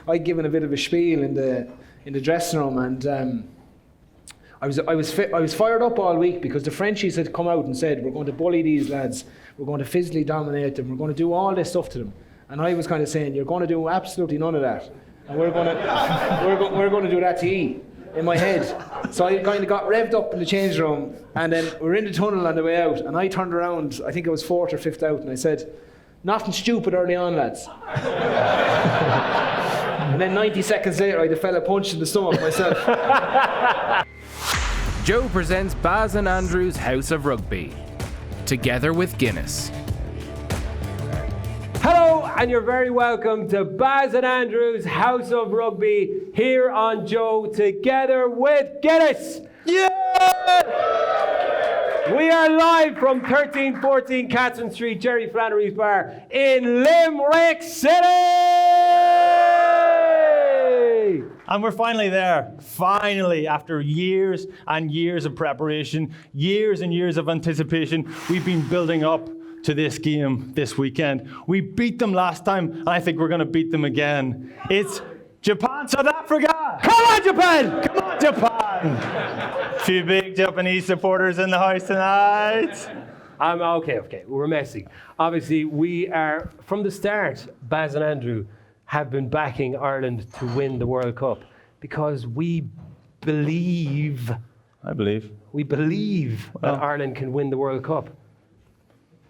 I'd given a bit of a spiel in the dressing room, and I was fired up all week because the Frenchies had come out and said, we're going to bully these lads, we're going to physically dominate them, we're going to do all this stuff to them. And I was kind of saying, you're going to do absolutely none of that, and we're going to do that to you, in my head. So I kind of got revved up in the change room, and then we're in the tunnel on the way out, and I turned around, I think I was 4th or 5th out, and I said, nothing stupid early on, lads. And then 90 seconds later, I had a fella punched in the stomach myself. Joe presents Baz and Andrew's House of Rugby, together with Guinness. Hello, and you're very welcome to Baz and Andrew's House of Rugby here on Joe, together with Guinness. Yeah! We are live from 1314 Catherine Street, Jerry Flannery's bar in Limerick City! And we're finally there. Finally, after years and years of preparation, years and years of anticipation, we've been building up to this game this weekend. We beat them last time, and I think we're going to beat them again. It's Japan, South Africa! Come on, Japan! Come on, Japan! Few big Japanese supporters in the house tonight. Okay, we're messy. Obviously, we are, from the start, Baz and Andrew have been backing Ireland to win the World Cup because we believe... I believe. We believe that Ireland can win the World Cup.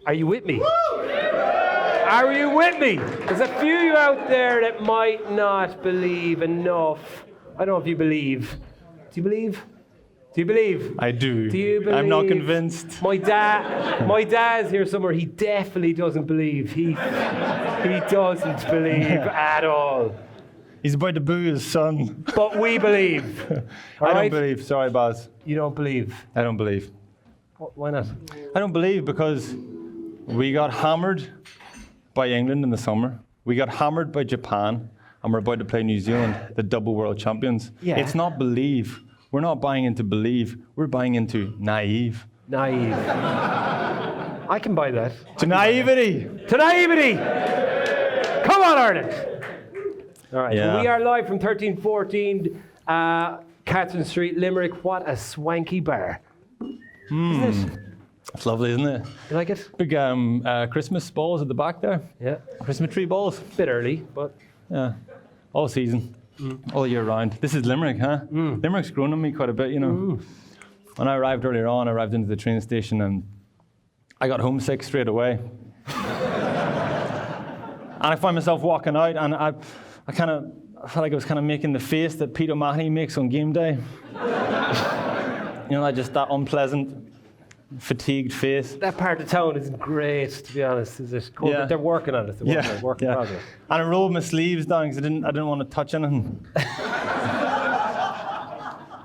Are you with me? Are you with me? There's a few out there that might not believe enough. I don't know if you believe. Do you believe? Do you believe? I do. Do you believe? I'm not convinced. My dad's here somewhere. He definitely doesn't believe. He doesn't believe at all. He's about to boo his son. But we believe. I don't believe. Sorry, Baz. You don't believe? I don't believe. Why not? I don't believe because we got hammered by England in the summer. We got hammered by Japan, and we're about to play New Zealand, the double world champions. Yeah. It's not believe. We're not buying into believe. We're buying into naive. Naive. I can buy that. To naivety. To naivety. Come on, Ireland. All right. Yeah. So we are live from 1314 Catherine Street, Limerick. What a swanky bar. Isn't it? That's lovely, isn't it? You like it? Big Christmas balls at the back there. Yeah. Christmas tree balls. Bit early, but... Yeah. All season. All year round. This is Limerick, huh? Limerick's grown on me quite a bit, you know. When I arrived earlier on, I arrived into the train station and I got homesick straight away. And I found myself walking out and I felt like I was kind of making the face that Pete O'Mahony makes on game day. You know, like just that unpleasant, fatigued face. That part of town isn't great, to be honest, is it? Cool, Yeah. but they're working on it. They're working on it. And I rolled my sleeves down because I didn't want to touch anything.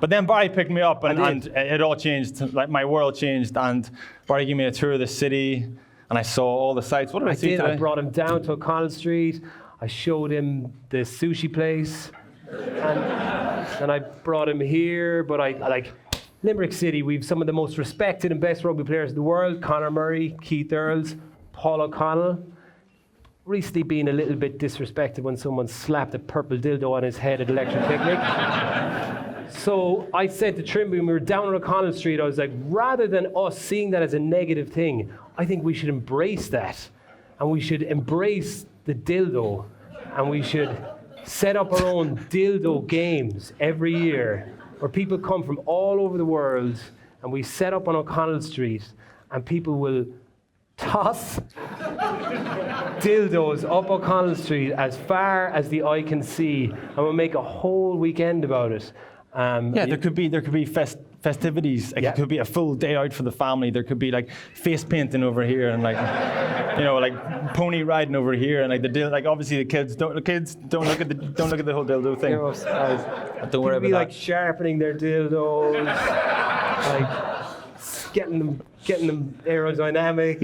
But then Barry picked me up and it all changed. Like my world changed, and Barry gave me a tour of the city, and I saw all the sights. What did I see today? I brought him down to O'Connell Street. I showed him the sushi place, and I brought him here. But I like Limerick City. We've some of the most respected and best rugby players in the world: Conor Murray, Keith Earls, Paul O'Connell. Recently been a little bit disrespected when someone slapped a purple dildo on his head at Electric Picnic. So I said to Trimble when we were down on O'Connell Street, I was like, rather than us seeing that as a negative thing, I think we should embrace that. And we should embrace the dildo. And we should set up our own dildo games every year where people come from all over the world and we set up on O'Connell Street and people will toss dildos up O'Connell Street as far as the eye can see, and we'll make a whole weekend about it. There could be festivities. Like, it could be a full day out for the family. There could be like face painting over here and like like pony riding over here, and like obviously the kids don't look at the whole dildo thing. Don't worry about that. Like sharpening their dildos, like getting them aerodynamic.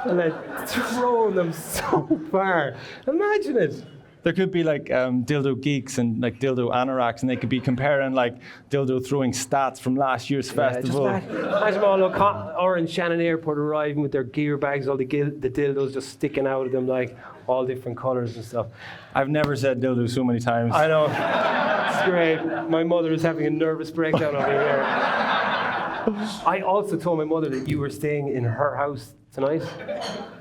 And then throwing them so far. Imagine it. There could be like dildo geeks and like dildo anoraks, and they could be comparing like dildo throwing stats from last year's festival. Imagine all Orange Shannon Airport arriving with their gear bags, all the dildos just sticking out of them, like all different colours and stuff. I've never said dildo so many times. I know. It's great. My mother is having a nervous breakdown over here. I also told my mother that you were staying in her house tonight,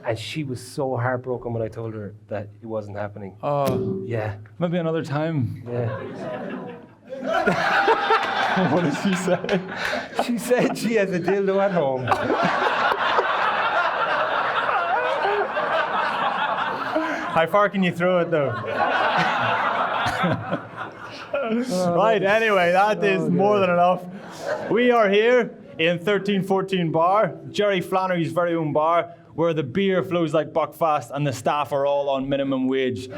and she was so heartbroken when I told her that it wasn't happening. Oh, Yeah. maybe another time. Yeah. What did she say? She said she has a dildo at home. How far can you throw it though? Right, anyway, that is more than enough. We are here in 1314 Bar, Jerry Flannery's very own bar, where the beer flows like buckfast and the staff are all on minimum wage.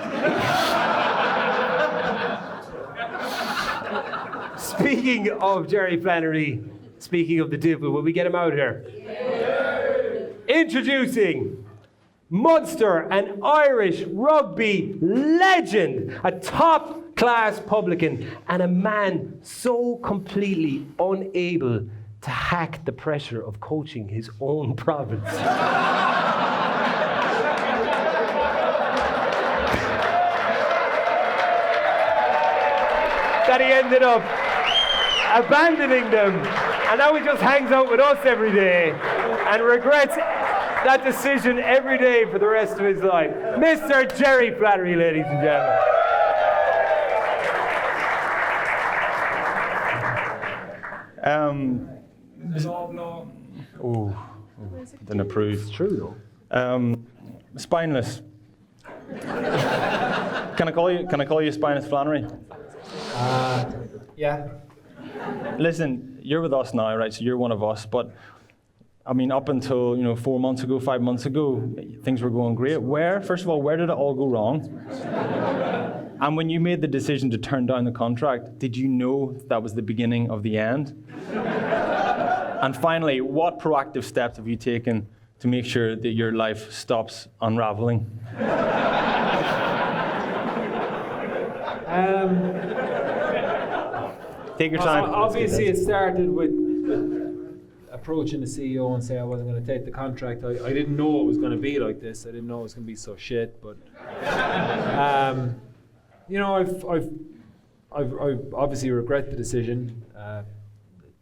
Speaking of Jerry Flannery, speaking of the devil, will we get him out here? Introducing Munster and Irish rugby legend, a top-class publican, and a man so completely unable to hack the pressure of coaching his own province. That he ended up abandoning them, and now he just hangs out with us every day and regrets that decision every day for the rest of his life. Mr. Jerry Flannery, ladies and gentlemen. Didn't approve. It's true though. Spineless. Can I call you Spineless Flannery? Yeah. Listen, you're with us now, right? So you're one of us. But I mean, up until 4 months ago, 5 months ago, things were going great. First of all, where did it all go wrong? And when you made the decision to turn down the contract, did you know that was the beginning of the end? And finally, what proactive steps have you taken to make sure that your life stops unraveling? Take your time. Obviously, it started with approaching the CEO and saying I wasn't going to take the contract. I didn't know it was going to be like this. I didn't know it was going to be so shit. But I've obviously regret the decision.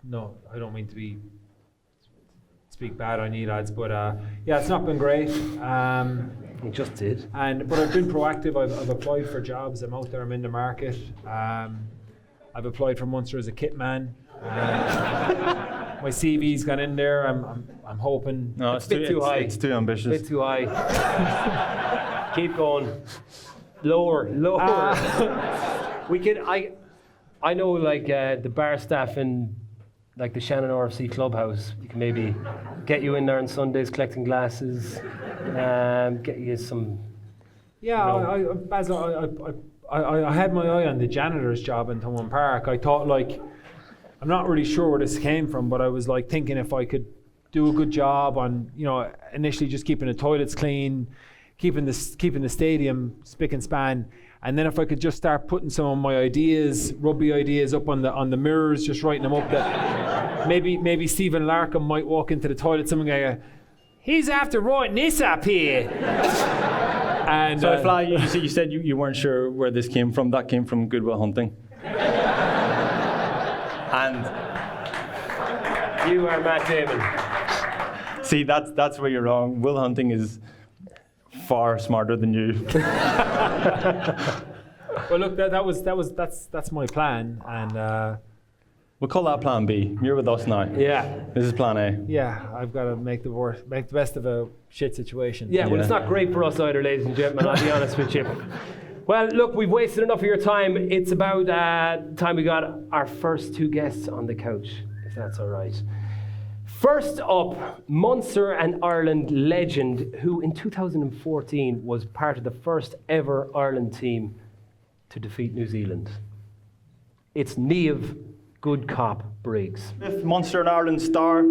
No, I don't mean to speak bad on you lads, but yeah, it's not been great. He just did. But I've been proactive. I've applied for jobs. I'm out there. I'm in the market. I've applied for Munster as a kit man. My CV's gone in there. I'm hoping. No, It's a bit too high. It's too ambitious. Bit too high. Keep going. Lower. We can. I know, like the bar staff in like the Shannon RFC clubhouse. You can maybe get you in there on Sundays collecting glasses. Get you some. Yeah, I had my eye on the janitor's job in Thomond Park. I thought, like, I'm not really sure where this came from, but I was like thinking if I could do a good job on, initially just keeping the toilets clean, keeping the stadium spick and span, and then if I could just start putting some of my ideas, rugby ideas, up on the mirrors, just writing them up, that maybe Stephen Larkham might walk into the toilet, someone go, he's after writing this up here. And So, Fly, you said you weren't sure where this came from. That came from Good Will Hunting. And You are Matt Damon. see, that's where you're wrong. Will Hunting is far smarter than you. well, look, that's my plan, and We'll call that Plan B. You're with us now. Yeah. This is Plan A. yeah, I've got to make the best of a shit situation. Yeah, well, Yeah. it's not great for us either, ladies and gentlemen, I'll be honest with you. Well, look, we've wasted enough of your time. It's about time we got our first two guests on the couch, if that's all right. First up, Munster and Ireland legend, who in 2014 was part of the first ever Ireland team to defeat New Zealand. It's Niamh Good Cop Briggs. Fifth Munster and Ireland star,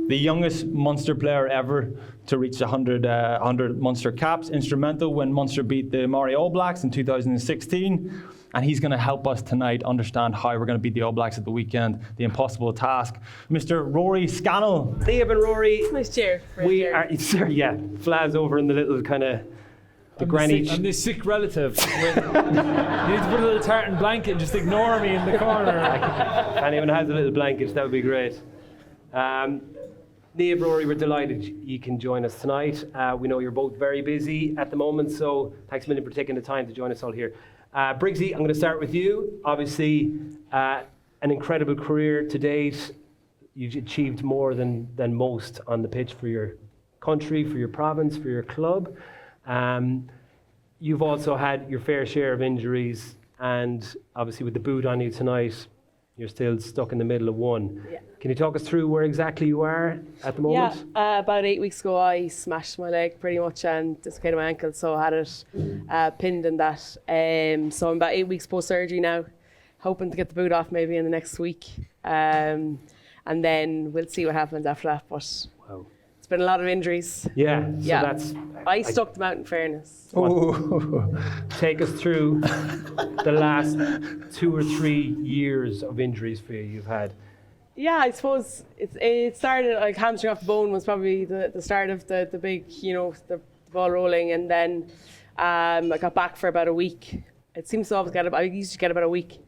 the youngest Munster player ever to reach 100 Munster caps, instrumental when Munster beat the Maori All Blacks in 2016. And he's going to help us tonight understand how we're going to beat the All Blacks at the weekend, the impossible task. Mr. Rory Scannell. Niamh and Rory. Nice chair. We are, yeah, Flav's over in the little kind of the granny. I'm the sick relative. You need to put a little tartan blanket and just ignore me in the corner. If anyone has a little blanket, that would be great. Niamh, Rory, we're delighted you can join us tonight. We know you're both very busy at the moment, so thanks a million for taking the time to join us all here. Briggsy, I'm going to start with you. Obviously, an incredible career to date. You've achieved more than most on the pitch for your country, for your province, for your club. You've also had your fair share of injuries, and obviously with the boot on you tonight, you're still stuck in the middle of one. Yeah. Can you talk us through where exactly you are at the moment? Yeah, about 8 weeks ago I smashed my leg pretty much and dislocated my ankle, so I had it pinned in that. So I'm about 8 weeks post-surgery now, hoping to get the boot off maybe in the next week. And then we'll see what happens after that. But Wow. it's been a lot of injuries. Yeah, so Yeah. that's... I stuck them out in fairness. Take us through the last 2 or 3 years of injuries for you you've had. Yeah, I suppose it started like hamstring off the bone was probably the start of the big, the ball rolling, and then I got back for about a week. It seems to always I used to get about a week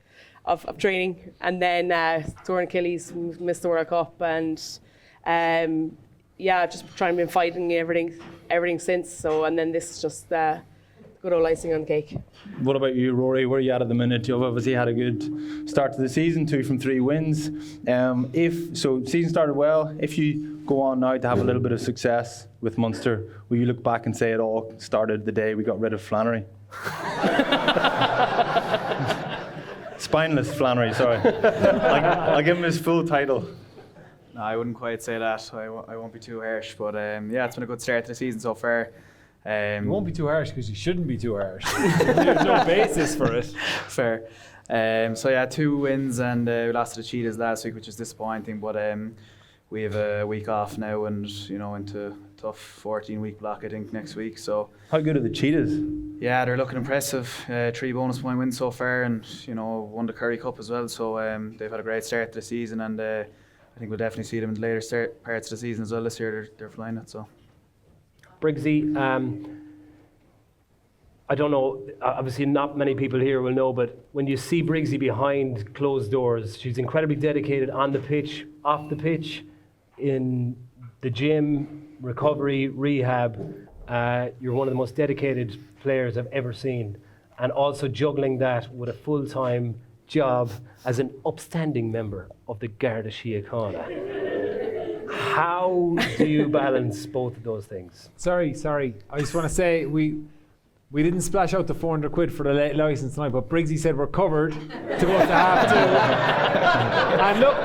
of training, and then torn Achilles, missed the World Cup, and just trying to been fighting everything since. So, and then this is just good old icing on the cake. What about you, Rory? Where are you at the minute? You've obviously had a good start to the season, 2 from 3 wins. Season started well. If you go on now to have a little bit of success with Munster, will you look back and say it all started the day we got rid of Flannery? Spineless Flannery, sorry. I'll give him his full title. No, I wouldn't quite say that. I won't be too harsh. But it's been a good start to the season so far. You won't be too harsh because you shouldn't be too harsh. There's no basis for it. Fair. 2 wins, and we lost to the Cheetahs last week, which is disappointing. But we have a week off now, and into a tough 14-week block, I think, next week. So How good are the Cheetahs? yeah, they're looking impressive. 3 bonus point wins so far, and won the Curry Cup as well. So they've had a great start to the season, and I think we'll definitely see them in the later parts of the season as well this year. They're flying it. So. Briggsy, I don't know, obviously not many people here will know, but when you see Briggsy behind closed doors, she's incredibly dedicated on the pitch, off the pitch, in the gym, recovery, rehab. You're one of the most dedicated players I've ever seen, and also juggling that with a full-time job as an upstanding member of the Garda Síochána. How do you balance both of those things? Sorry. I just want to say we didn't splash out the 400 quid for the late licence tonight, but Briggsy said we're covered to go to half 2. And look,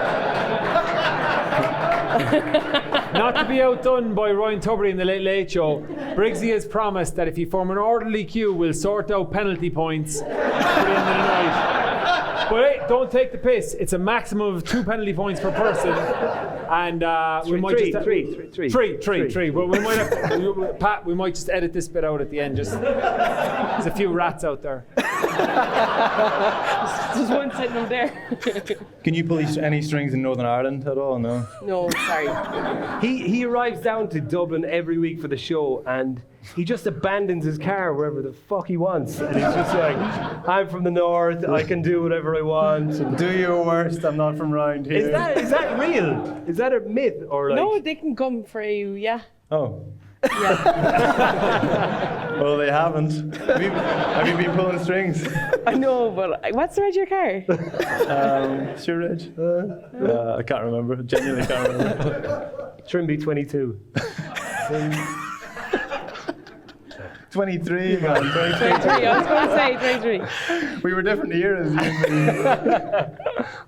not to be outdone by Ryan Tubridy in the Late Late Show, Briggsy has promised that if you form an orderly queue, we'll sort out penalty points for the end of the night. But hey, don't take the piss. It's a maximum of 2 penalty points per person. And we might three. But we might have, Pat, we might just edit this bit out at the end. There's a few rats out there. There's one sitting over there. Can you pull any strings in Northern Ireland at all? No. No, sorry. He arrives down to Dublin every week for the show, and he just abandons his car wherever the fuck he wants. And he's just like, I'm from the north, I can do whatever I want. And Do your worst, I'm not from round here. is that real? Is that a myth? Or like... No, they can come for you, yeah. Oh. Yeah. Well, they haven't. Have you been pulling strings? I know, but what's the reg of your car? Sure, Reg. I can't remember. Genuinely can't remember. Trimby 22. 23, man. 23. 23, I was going to say 23. We were different eras. I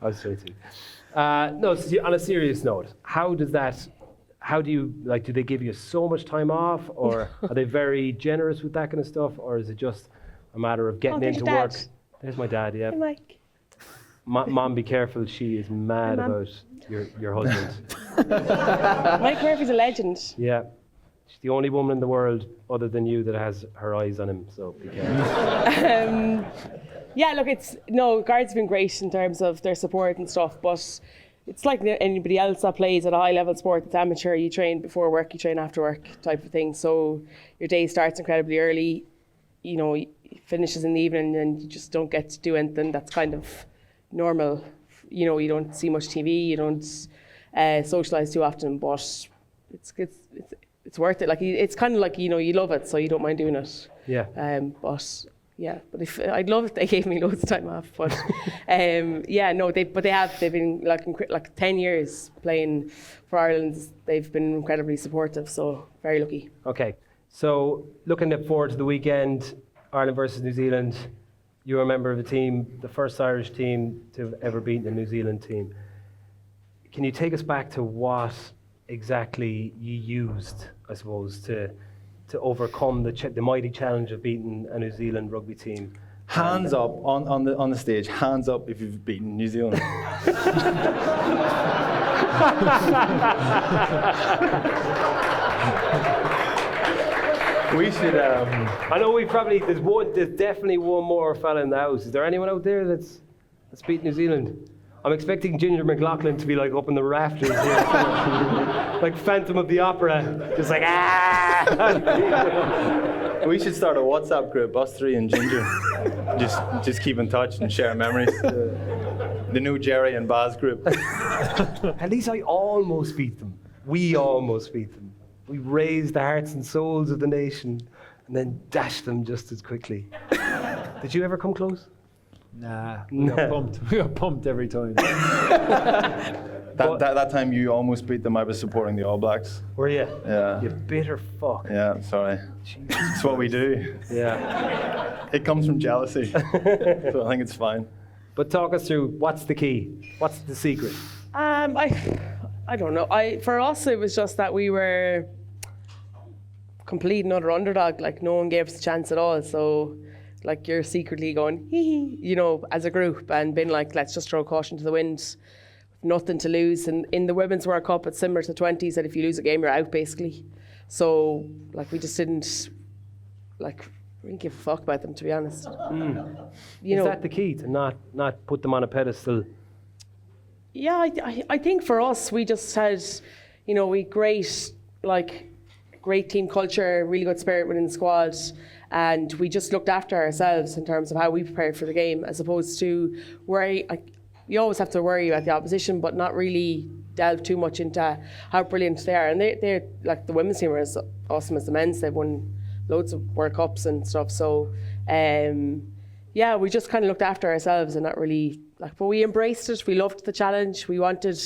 was 22. No, on a serious note, how do you, do they give you so much time off, or are they very generous with that kind of stuff, or is it just a matter of getting there's into Dad. work? There's my dad, yeah. I'm like, Mom, be careful, she is mad Hi, Mum. about your husband. Mike Murphy's a legend. Yeah. She's the only woman in the world other than you that has her eyes on him, so be careful. Yeah, look, Guards have been great in terms of their support and stuff, but it's like anybody else that plays at a high level sport. It's amateur. You train before work, you train after work, type of thing. So your day starts incredibly early. You know, it finishes in the evening, and you just don't get to do anything. That's kind of normal. You know, you don't see much TV. You don't socialise too often, but it's worth it. Like, it's kind of like, you know, you love it, so you don't mind doing it. Yeah. But if I'd love if they gave me loads of time off. But they've been like 10 years playing for Ireland. They've been incredibly supportive, so very lucky. Okay, so looking forward to the weekend, Ireland versus New Zealand. You're a member of the team, the first Irish team to have ever beaten a New Zealand team. Can you take us back to what exactly you used, I suppose, to overcome the mighty challenge of beating a New Zealand rugby team? Hands up on the stage. Hands up if you've beaten New Zealand. We should. I know there's definitely one more fella in the house. Is there anyone out there that's beat New Zealand? I'm expecting Ginger McLaughlin to be like up in the rafters here, like Phantom of the Opera, just like We should start a WhatsApp group, us three and Ginger. Just keep in touch and share memories. The new Jerry and Baz group. At least I almost beat them. We almost beat them. We raised the hearts and souls of the nation and then dashed them just as quickly. Did you ever come close? Nah, we got pumped every time. That time you almost beat them, I was supporting the All Blacks. Were you? Yeah. You bitter fuck. Yeah, sorry. It's what we do. Yeah. It comes from jealousy. So I think it's fine. But talk us through, what's the key? What's the secret? I don't know. For us, it was just that we were complete and utter underdog. Like, no one gave us a chance at all. So, like, you're secretly going, hee hee, you know, as a group, and been like, let's just throw caution to the wind. Nothing to lose. And in the Women's World Cup, it's similar to 20s, that if you lose a game, you're out, basically. So, like, we just didn't, like, really give a fuck about them, to be honest. Is that the key, to not put them on a pedestal? Yeah, I think for us, we just had, you know, great team culture, really good spirit within the squad, and we just looked after ourselves in terms of how we prepared for the game, as opposed to worry. You always have to worry about the opposition, but not really delve too much into how brilliant they are. And they're like, the women's team are as awesome as the men's. They've won loads of World Cups and stuff. So, we just kind of looked after ourselves and not really. But we embraced it. We loved the challenge. We wanted,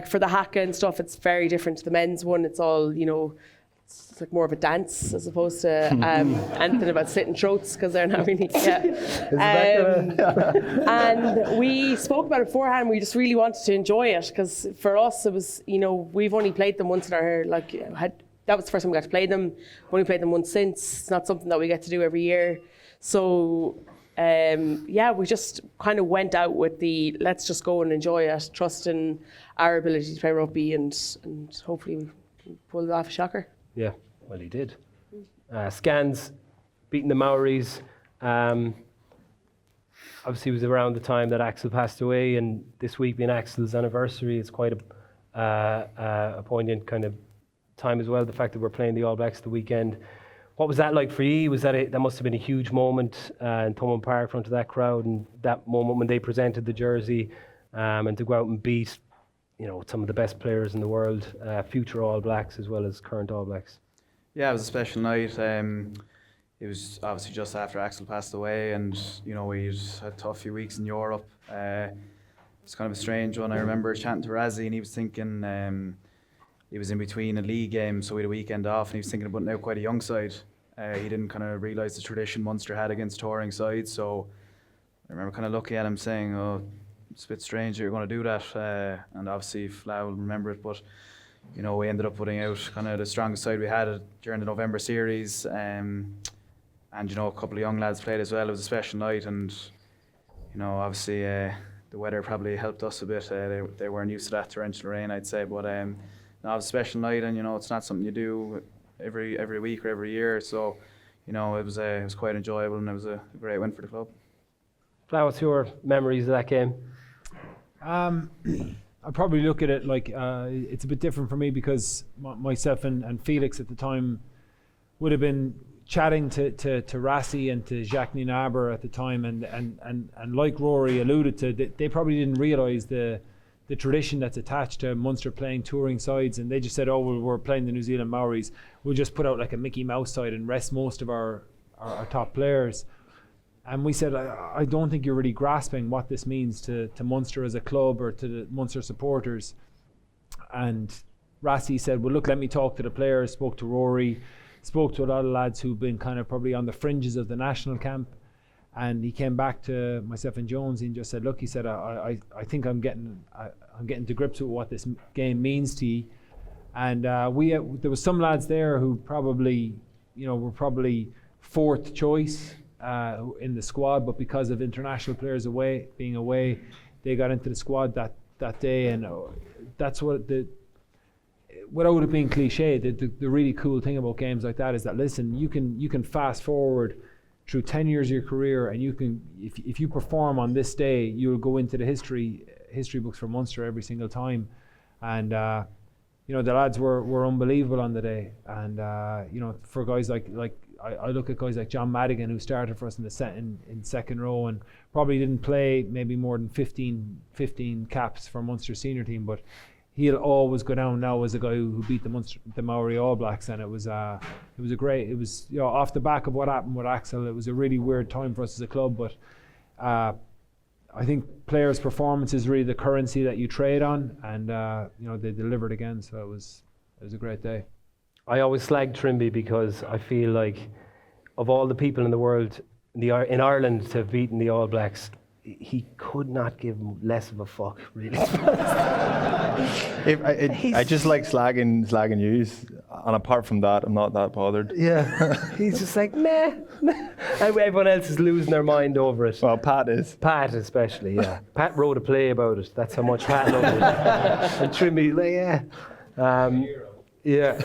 for the haka and stuff, it's very different to the men's one. It's all, you know, it's like more of a dance as opposed to anything about sitting throats, because they're not really. Yeah. And we spoke about it beforehand. We just really wanted to enjoy it, because for us it was, you know, we've only played them once in our that was the first time we got to play them. We've only played them once since. It's not something that we get to do every year. So. We just kind of went out with the let's just go and enjoy it, trusting our ability to play rugby, and hopefully we can pull off a shocker. Yeah, well, he did. Scans beating the Maoris. Obviously, it was around the time that Axel passed away, and this week being Axel's anniversary, it's quite a poignant kind of time as well. The fact that we're playing the All Blacks the weekend. What was that like for you? Was that that must have been a huge moment in Thomond Park in front of that crowd, and that moment when they presented the jersey, and to go out and beat, you know, some of the best players in the world, future All Blacks as well as current All Blacks. Yeah, it was a special night. It was obviously just after Axel passed away, and you know, we'd had a tough few weeks in Europe. It's kind of a strange one. I remember chatting to Razzie, and he was thinking. He was in between a league game, so we had a weekend off, and he was thinking about now quite a young side. He didn't kind of realise the tradition Munster had against touring sides, so I remember kind of looking at him saying, oh, it's a bit strange that you're going to do that, and obviously Flau will remember it, but you know, we ended up putting out kind of the strongest side we had during the November series, and you know, a couple of young lads played as well. It was a special night, and you know, obviously the weather probably helped us a bit. They weren't used to that torrential rain, I'd say. But no, it was a special night, and it's not something you do every week or every year. So it was quite enjoyable, and it was a great win for the club. What's your memories of that game? I probably look at it like it's a bit different for me because myself and Felix at the time would have been chatting to Rassi and to Jacques Nienaber at the time, and like Rory alluded to, they probably didn't realise the tradition that's attached to Munster playing touring sides, and they just said, oh, well, we're playing the New Zealand Maoris, we'll just put out like a Mickey Mouse side and rest most of our top players. And we said, I don't think you're really grasping what this means to Munster as a club or to the Munster supporters. And Rassi said, well, look, let me talk to the players. Spoke to Rory, spoke to a lot of lads who've been kind of probably on the fringes of the national camp. And he came back to myself and Jones and just said, look, he said, I think I'm getting to grips with what this game means to you. And there was some lads there who probably, were probably fourth choice in the squad, but because of international players being away, they got into the squad that day. And that's what without it being cliche, the really cool thing about games like that is that, listen, you can fast forward through 10 years of your career, and you can, if you perform on this day, you'll go into the history books for Munster every single time. And the lads were unbelievable on the day. And for guys like I look at guys like John Madigan, who started for us in second row and probably didn't play maybe more than 15 caps for Munster senior team, but he'll always go down now as a guy who beat the Maori All Blacks. And it was off the back of what happened with Axel. It was a really weird time for us as a club, but I think players' performance is really the currency that you trade on, and they delivered again. So it was a great day. I always slag Trimby because I feel like of all the people in the world in Ireland to have beaten the All Blacks, he could not give less of a fuck, really. I just like slagging yous, and apart from that, I'm not that bothered. Yeah, he's just like, meh. And everyone else is losing their mind over it. Well, Pat is. Pat especially, yeah. Pat wrote a play about it. That's how much Pat loved it. And Trimby, like, yeah. Yeah.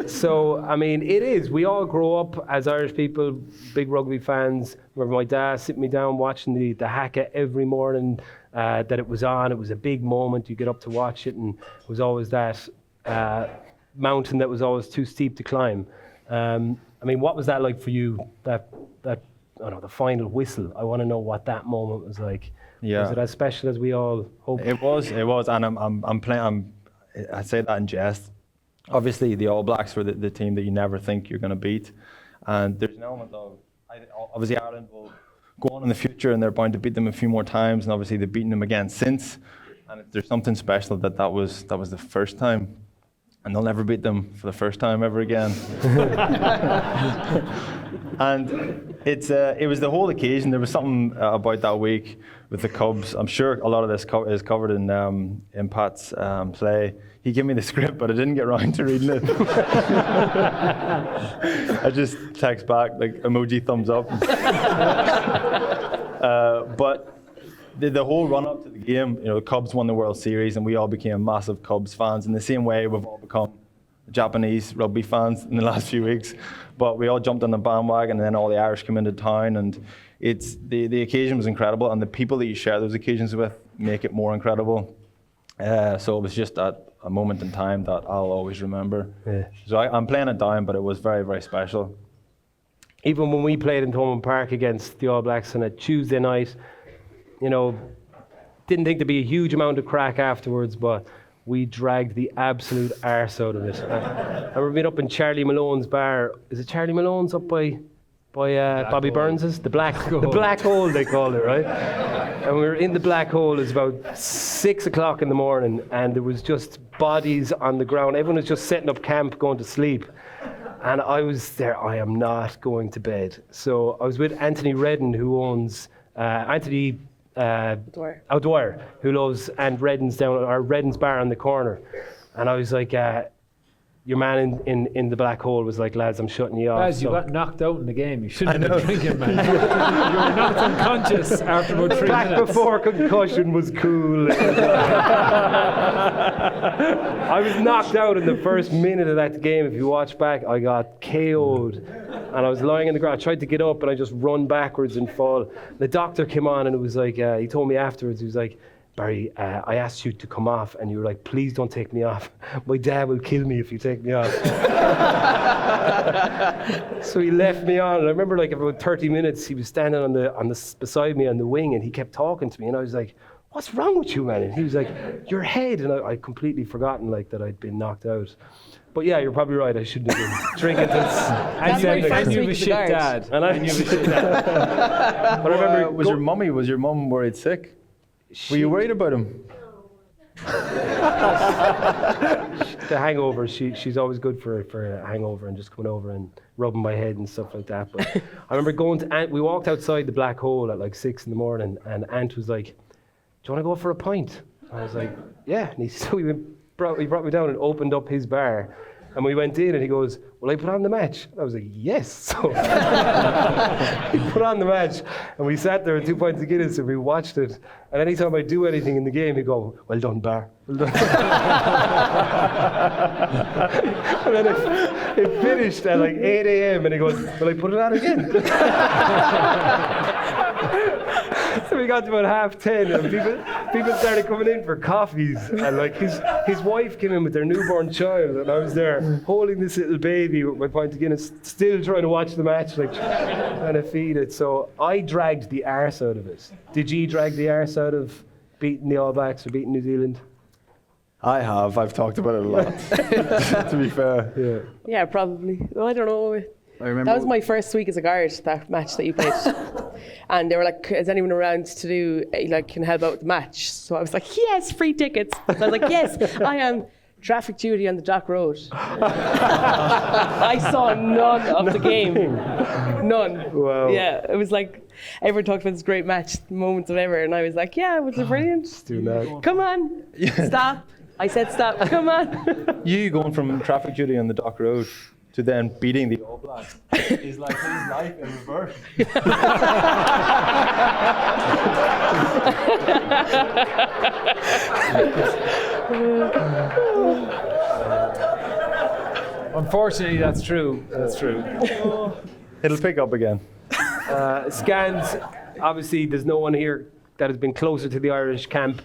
So, I mean, it is. We all grow up as Irish people, big rugby fans. Remember my dad sitting me down watching the haka every morning that it was on. It was a big moment. You get up to watch it, and it was always that mountain that was always too steep to climb. I mean, what was that like for you? That I don't know, the final whistle. I want to know what that moment was like. Yeah. Was it as special as we all hoped? It was, and I'm playing. I say that in jest. Obviously, the All Blacks were the team that you never think you're going to beat, and there's an element of obviously Ireland will go on in the future, and they're bound to beat them a few more times, and obviously they've beaten them again since. And there's something special that was the first time, and they'll never beat them for the first time ever again. And it was the whole occasion. There was something about that week with the Cubs. I'm sure a lot of this is covered in Pat's play. He gave me the script, but I didn't get around to reading it. I just text back like emoji thumbs up. But the whole run up to the game, the Cubs won the World Series, and we all became massive Cubs fans. In the same way, we've all become Japanese rugby fans in the last few weeks. But we all jumped on the bandwagon, and then all the Irish came into town, and the occasion was incredible, and the people that you share those occasions with make it more incredible. So it was just a moment in time that I'll always remember. Yeah. So I'm playing it down, but it was very, very special. Even when we played in Thomond Park against the All Blacks on a Tuesday night, didn't think there'd be a huge amount of crack afterwards, but we dragged the absolute arse out of it. I remember being up in Charlie Malone's bar. Is it Charlie Malone's up by Bobby Burns's? The black hole they call it, right? And we were in the black hole. It was about 6 o'clock in the morning, and there was just bodies on the ground. Everyone was just setting up camp, going to sleep. And I was there. I am not going to bed. So I was with Anthony Redden, who owns Anthony O'Dwyer, who loves and Redden's bar on the corner. And I was like, your man in the black hole was like, lads, I'm shutting you off. Baz, you So- got knocked out in the game. You shouldn't have been drinking, man. You were knocked unconscious after about 3 Back minutes. before concussion was cool. I was knocked out in the first minute of that game. If you watch back, I got KO'd. And I was lying on the ground. I tried to get up and I just run backwards and fall. The doctor came on and it was like, he told me afterwards, he was like, Barry, I asked you to come off and you were like, please don't take me off. My dad will kill me if you take me off. So he left me on. And I remember like about 30 minutes, he was standing on the beside me on the wing and he kept talking to me. And I was like, what's wrong with you, man? And he was like, your head. And I'd completely forgotten like that I'd been knocked out. But yeah, you're probably right. I shouldn't have been drinking since. That's my first And you week have a at the shit guard. dad. And I And you have a shit dad. But I remember Was your mum worried sick? Were you worried about him? the hangover. She's always good for a hangover and just coming over and rubbing my head and stuff like that. But I remember going to Ant. We walked outside the black hole at like 6 a.m. and Ant was like, "Do you want to go for a pint?" I was like, "Yeah." And he brought me down and opened up his bar. And we went in and he goes, "Will I put on the match?" I was like, "Yes." So he put on the match and we sat there with 2 pints of Guinness and we watched it. And anytime I do anything in the game, he'd go, "Well done, Bar. Well done." And then it finished at like 8 a.m. and he goes, "Will I put it on again?" So we got to about 10:30 and people started coming in for coffees and like his wife came in with their newborn child and I was there holding this little baby with my pint of Guinness, still trying to watch the match, like trying to feed it. So I dragged the arse out of it. Did you drag the arse out of beating the All Blacks or beating New Zealand? I have. I've talked about it a lot. To be fair. Yeah. Yeah, probably. Well, I don't know. I remember That was my first week as a guard, that match that you played. And they were like, is anyone around to do, like, can help out with the match? So I was like, yes, free tickets. So I was like, yes, I am traffic duty on the Dock Road. I saw none of the game. None. Wow. Yeah, it was like, everyone talked about this great match, the moments of ever. And I was like, yeah, was it brilliant? Do that. Come on, stop. I said stop, come on. You going from traffic duty on the Dock Road to then beating the All Blacks is like his life in reverse. Unfortunately, that's true. That's true. It'll pick up again. Scans, obviously there's no one here that has been closer to the Irish camp.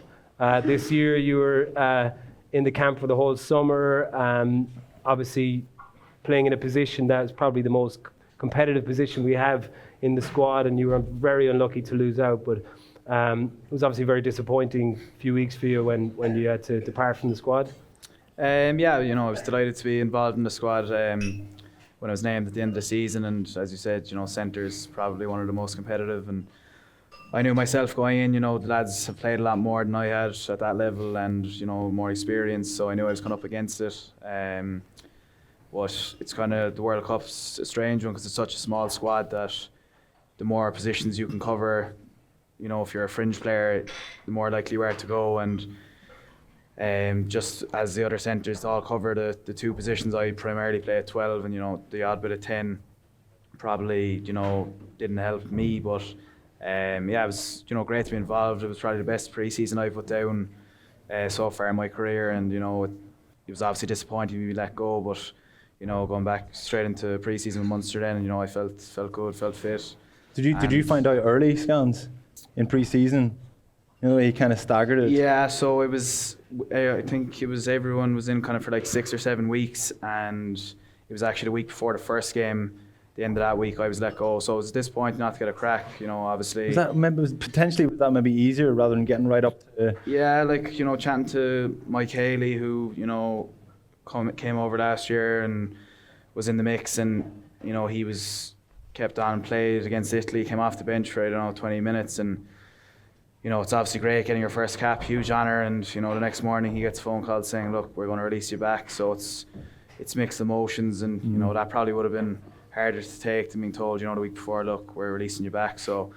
This year you were in the camp for the whole summer, obviously playing in a position that is probably the most competitive position we have in the squad, and you were very unlucky to lose out, but it was obviously a very disappointing few weeks for you when you had to depart from the squad. Yeah, I was delighted to be involved in the squad when I was named at the end of the season, and as you said, centre's probably one of the most competitive, and I knew myself going in, the lads have played a lot more than I had at that level and, more experience, so I knew I was coming up against it. But it's kind of, the World Cup's a strange one because it's such a small squad that the more positions you can cover, if you're a fringe player, the more likely you are to go. And just as the other centres all cover the two positions, I primarily play at 12 and, the odd bit of 10 probably, didn't help me. But it was, great to be involved. It was probably the best pre-season I've put down so far in my career. And, it was obviously disappointing to be let go, but going back straight into pre-season with Munster then, and I felt good, felt fit. Did you find out early, Scans, in pre-season? He kind of staggered it. Yeah, so it was. I think it was everyone was in kind of for like 6 or 7 weeks, and it was actually the week before the first game. The end of that week, I was let go, so it was disappointing not to get a crack. Obviously. Was that maybe easier rather than getting right up to? Yeah, chatting to Mike Haley, who came over last year and was in the mix, and he was kept on and played against Italy, came off the bench for 20 minutes, and it's obviously great getting your first cap, huge honour, and the next morning he gets a phone call saying, look, we're going to release you back. So it's mixed emotions, and that probably would have been harder to take than being told the week before, look, we're releasing you back. So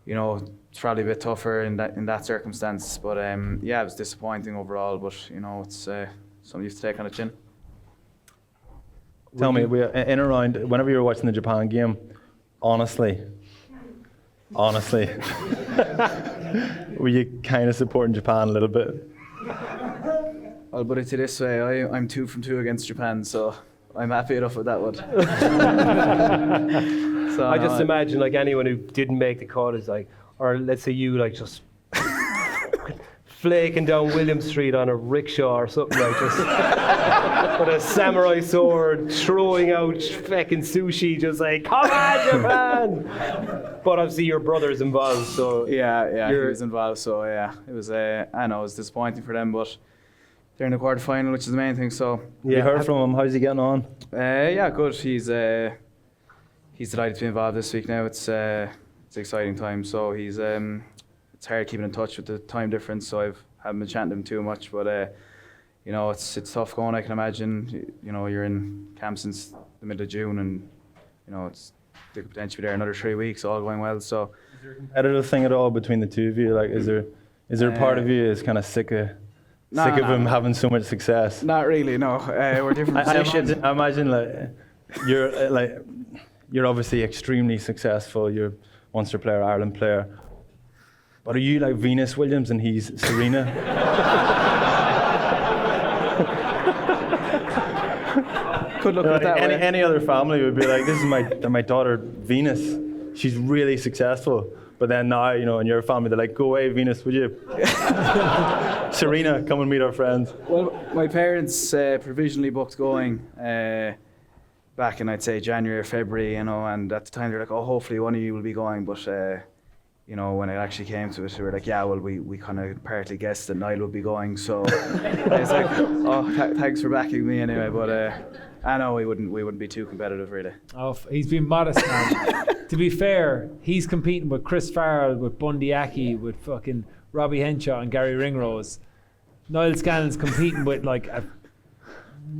it's probably a bit tougher in that circumstance, but it was disappointing overall, but it's something you have to take on the chin. Tell me, in and around, whenever you were watching the Japan game, honestly, were you kind of supporting Japan a little bit? I'll put it to this way, I'm 2 from 2 against Japan, so I'm happy enough with that one. So I just imagine like anyone who didn't make the cut is like, or let's say you like just flaking down William Street on a rickshaw or something, like just with a samurai sword, throwing out fucking sushi, just like, come on, Japan! But obviously your brother's involved, so yeah, he was involved. So yeah, it was. I know it was disappointing for them, but they're in the quarterfinal, which is the main thing. So You heard from him. How's he getting on? yeah, good. He's delighted to be involved this week now. It's an exciting time. So he's it's hard keeping in touch with the time difference. So haven't been chatting to him too much, but you know, it's tough going. I can imagine. You know, you're in camp since the middle of June, and you know they could potentially be there another 3 weeks, all going well. So. Is there a competitive thing at all between the two of you? Like, is there a part of you is kind of sick of him having so much success? Not really, no. We're different positions. I imagine you're obviously extremely successful. You're Munster player, Ireland player. But are you like Venus Williams and he's Serena? Could look at that way. Any other family would be like, this is my daughter Venus. She's really successful. But then now, you know, in your family, they're like, go away, Venus, would you? Serena, come and meet our friends. Well, my parents provisionally booked going back in, I'd say, January or February, you know, and at the time they were like, oh, hopefully one of you will be going. But, you know, when it actually came to it, they were like, yeah, well, we kind of partly guessed that Niall would be going. So I was like, oh, thanks for backing me anyway. But I know we wouldn't be too competitive, really. Oh, he's been modest, man. To be fair, he's competing with Chris Farrell, with Bundy Aki, with fucking Robbie Henshaw and Gary Ringrose. Niall Scannell's competing with like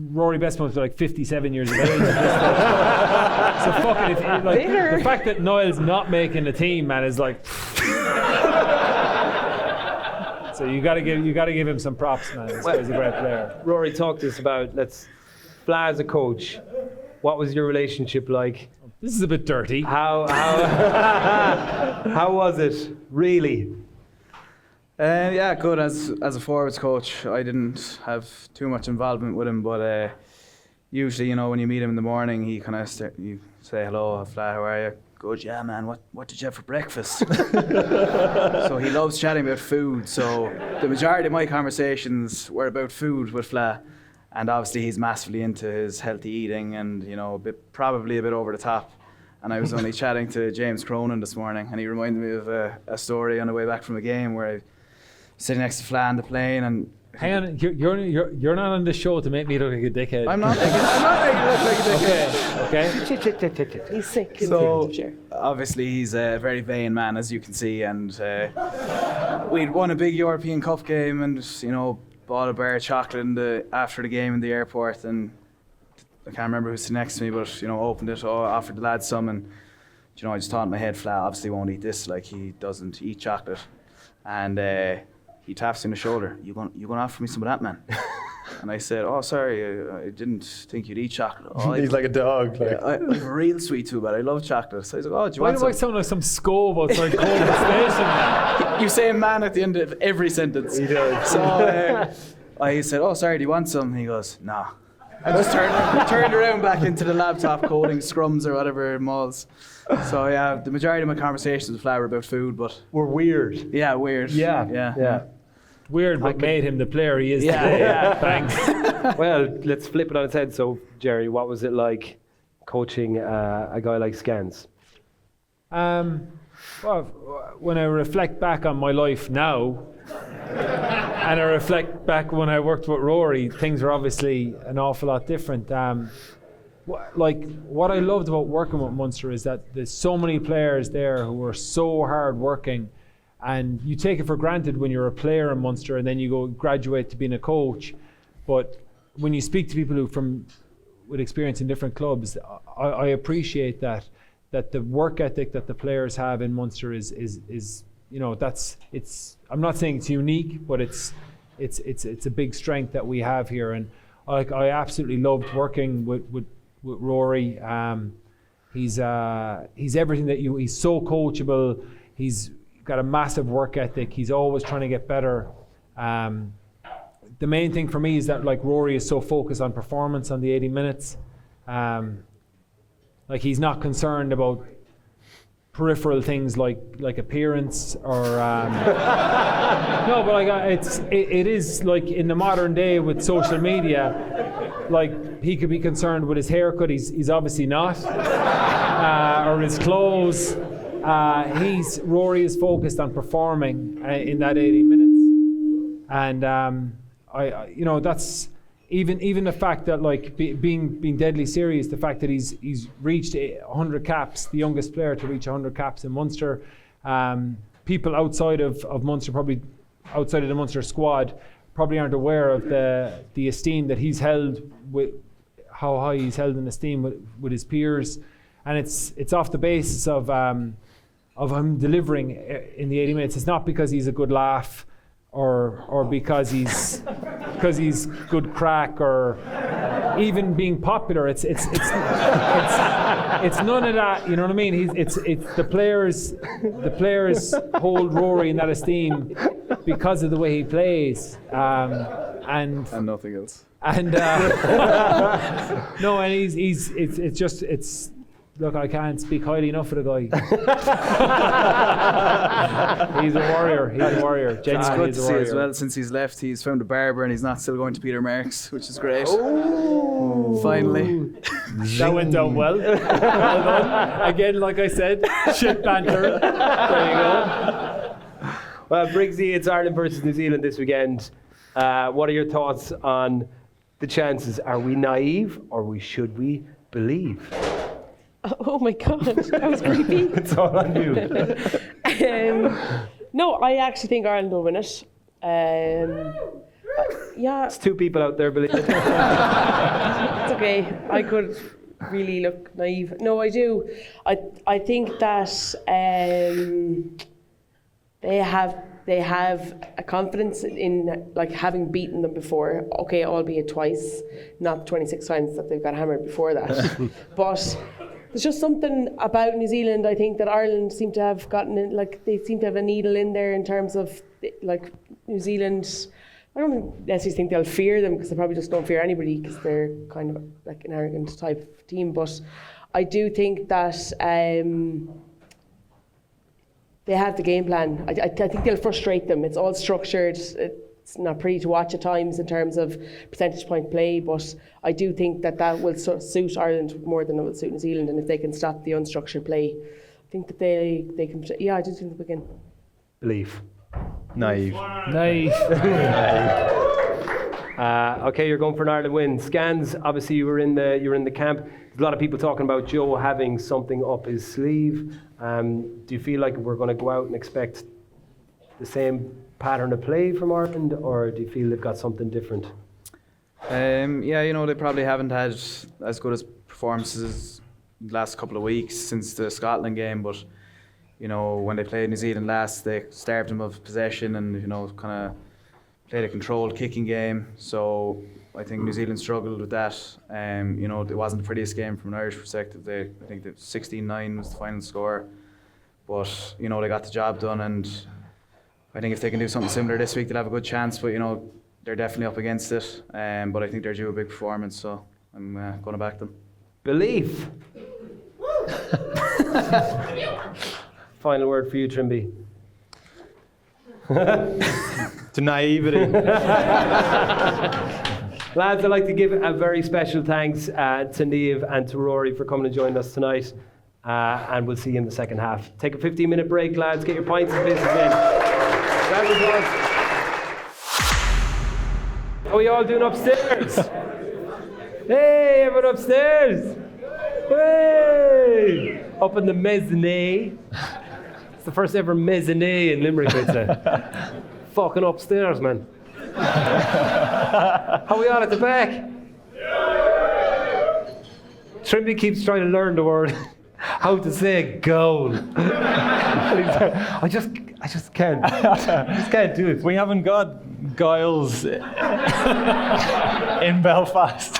Rory Bestmont's like 57 years of age. So fuck it, the fact that Niall's not making the team, man, is like. So you gotta give him some props, man. This guy's a great player. Rory, talk to us about Fla as a coach. What was your relationship like? This is a bit dirty. How was it really? Yeah, good. As a forwards coach, I didn't have too much involvement with him, but usually, you know, when you meet him in the morning, he kind of you say hello, Fla, how are you? Good, yeah, man. What did you have for breakfast? So he loves chatting about food. So the majority of my conversations were about food with Fla. And obviously he's massively into his healthy eating and, you know, probably a bit over the top. And I was only chatting to James Cronin this morning, and he reminded me of a story on the way back from a game where I was sitting next to Fla on the plane and... Hang on, you're not on the show to make me look like a dickhead. I'm not making you look like a dickhead. Okay. He's sick. So, obviously he's a very vain man, as you can see, and we'd won a big European Cup game and, you know, bought a bar of chocolate after the game in the airport, and I can't remember who's next to me, but, you know, opened it, offered the lads some, and, you know, I just thought in my head, Fla obviously won't eat this, like he doesn't eat chocolate, and he taps me on the shoulder. You gonna offer me some of that, man? And I said, oh, sorry, I didn't think you'd eat chocolate. Oh, he's like a dog. Like. I'm a real sweet tooth, but I love chocolate. So he's like, oh, do you want some? Why do I sound like some scove outside Coleman Station? You say man at the end of every sentence. He does. So I said, oh, sorry, do you want some? And he goes, nah. I just turned around back into the laptop coding scrums or whatever malls. So yeah, the majority of my conversations with Fla were about food, but... We're weird. Yeah, weird. Yeah. Weird, but made him the player he is today. Yeah. Thanks. Well, let's flip it on its head. So, Jerry, what was it like coaching a guy like Scans? Well, when I reflect back on my life now, and I reflect back when I worked with Rory, things are obviously an awful lot different. What I loved about working with Munster is that there's so many players there who are so hard working, and you take it for granted when you're a player in Munster and then you go graduate to being a coach. But when you speak to people with experience in different clubs, I appreciate that the work ethic that the players have in Munster is you know, I'm not saying it's unique, but it's a big strength that we have here, and I absolutely loved working with Rory. He's everything that he's so coachable. He's got a massive work ethic. He's always trying to get better. The main thing for me is that like Rory is so focused on performance on the 80 minutes. Like he's not concerned about peripheral things like appearance or no, but like it is like in the modern day with social media, like he could be concerned with his haircut. He's obviously not, or his clothes. Rory is focused on performing in that 80 minutes, and that's even the fact that like being deadly serious, the fact that he's reached 100 caps, the youngest player to reach 100 caps in Munster. People outside of Munster, probably outside of the Munster squad, probably aren't aware of the esteem that he's held, with how high he's held in esteem with his peers, and it's off the basis of him delivering in the 80 minutes. It's not because he's a good laugh or because he's good crack or even being popular. It's none of that. You know what I mean? It's the players hold Rory in that esteem because of the way he plays, and nothing else. And no, and it's look, I can't speak highly enough of the guy. He's a warrior. It's good to he's a see warrior. as well. Since he's left, he's found a barber and he's not still going to Peter Marks, which is great. Oh, finally. That went down well. Well done. Again, like I said, shit banter. There you go. Well, Briggsy, it's Ireland versus New Zealand this weekend. What are your thoughts on the chances? Are we naive or should we believe? Oh my God, that was creepy. It's all on you. No, I actually think Ireland will win it. Yeah. It's two people out there believing. It's okay. I could really look naive. No, I do. I think that they have a confidence in like having beaten them before. Okay, albeit twice, not 26 times that they've got hammered before that. But there's just something about New Zealand, I think, that Ireland seem to have gotten in, like they seem to have a needle in there in terms of like New Zealand. I don't necessarily think they'll fear them because they probably just don't fear anybody because they're kind of like an arrogant type of team. But I do think that they have the game plan. I think they'll frustrate them. It's all structured. It's not pretty to watch at times in terms of percentage point play, but I do think that will sort of suit Ireland more than it will suit New Zealand. And if they can stop the unstructured play, I think that they can. Yeah, I do think they can. Believe. Naive. Okay, you're going for an Ireland win. Scans. Obviously, you're in the camp. There's a lot of people talking about Joe having something up his sleeve. Do you feel like we're going to go out and expect the same pattern of play from Ireland, or do you feel they've got something different? Yeah, they probably haven't had as good as performances the last couple of weeks since the Scotland game, but when they played New Zealand last, they starved them of possession and kind of played a controlled kicking game. So I think New Zealand struggled with that. It wasn't the prettiest game from an Irish perspective. I think that 16-9 was the final score, but they got the job done, and I think if they can do something similar this week, they'll have a good chance. But they're definitely up against it. But I think they're due a big performance, so I'm going to back them. Belief. Final word for you, Trimby. To naivety. Lads, I'd like to give a very special thanks to Niamh and to Rory for coming and joining us tonight. And we'll see you in the second half. Take a 15-minute break, lads. Get your pints and business in. Round of applause. How are you all doing upstairs? Hey, everyone upstairs. Hey! Up in the mezzanine. It's the first ever mezzanine in Limerick, I'd say. Fucking upstairs, man. How are we all at the back? Trimby keeps trying to learn the word, how to say goal. I just can't. I just can't do it. We haven't got Giles in Belfast.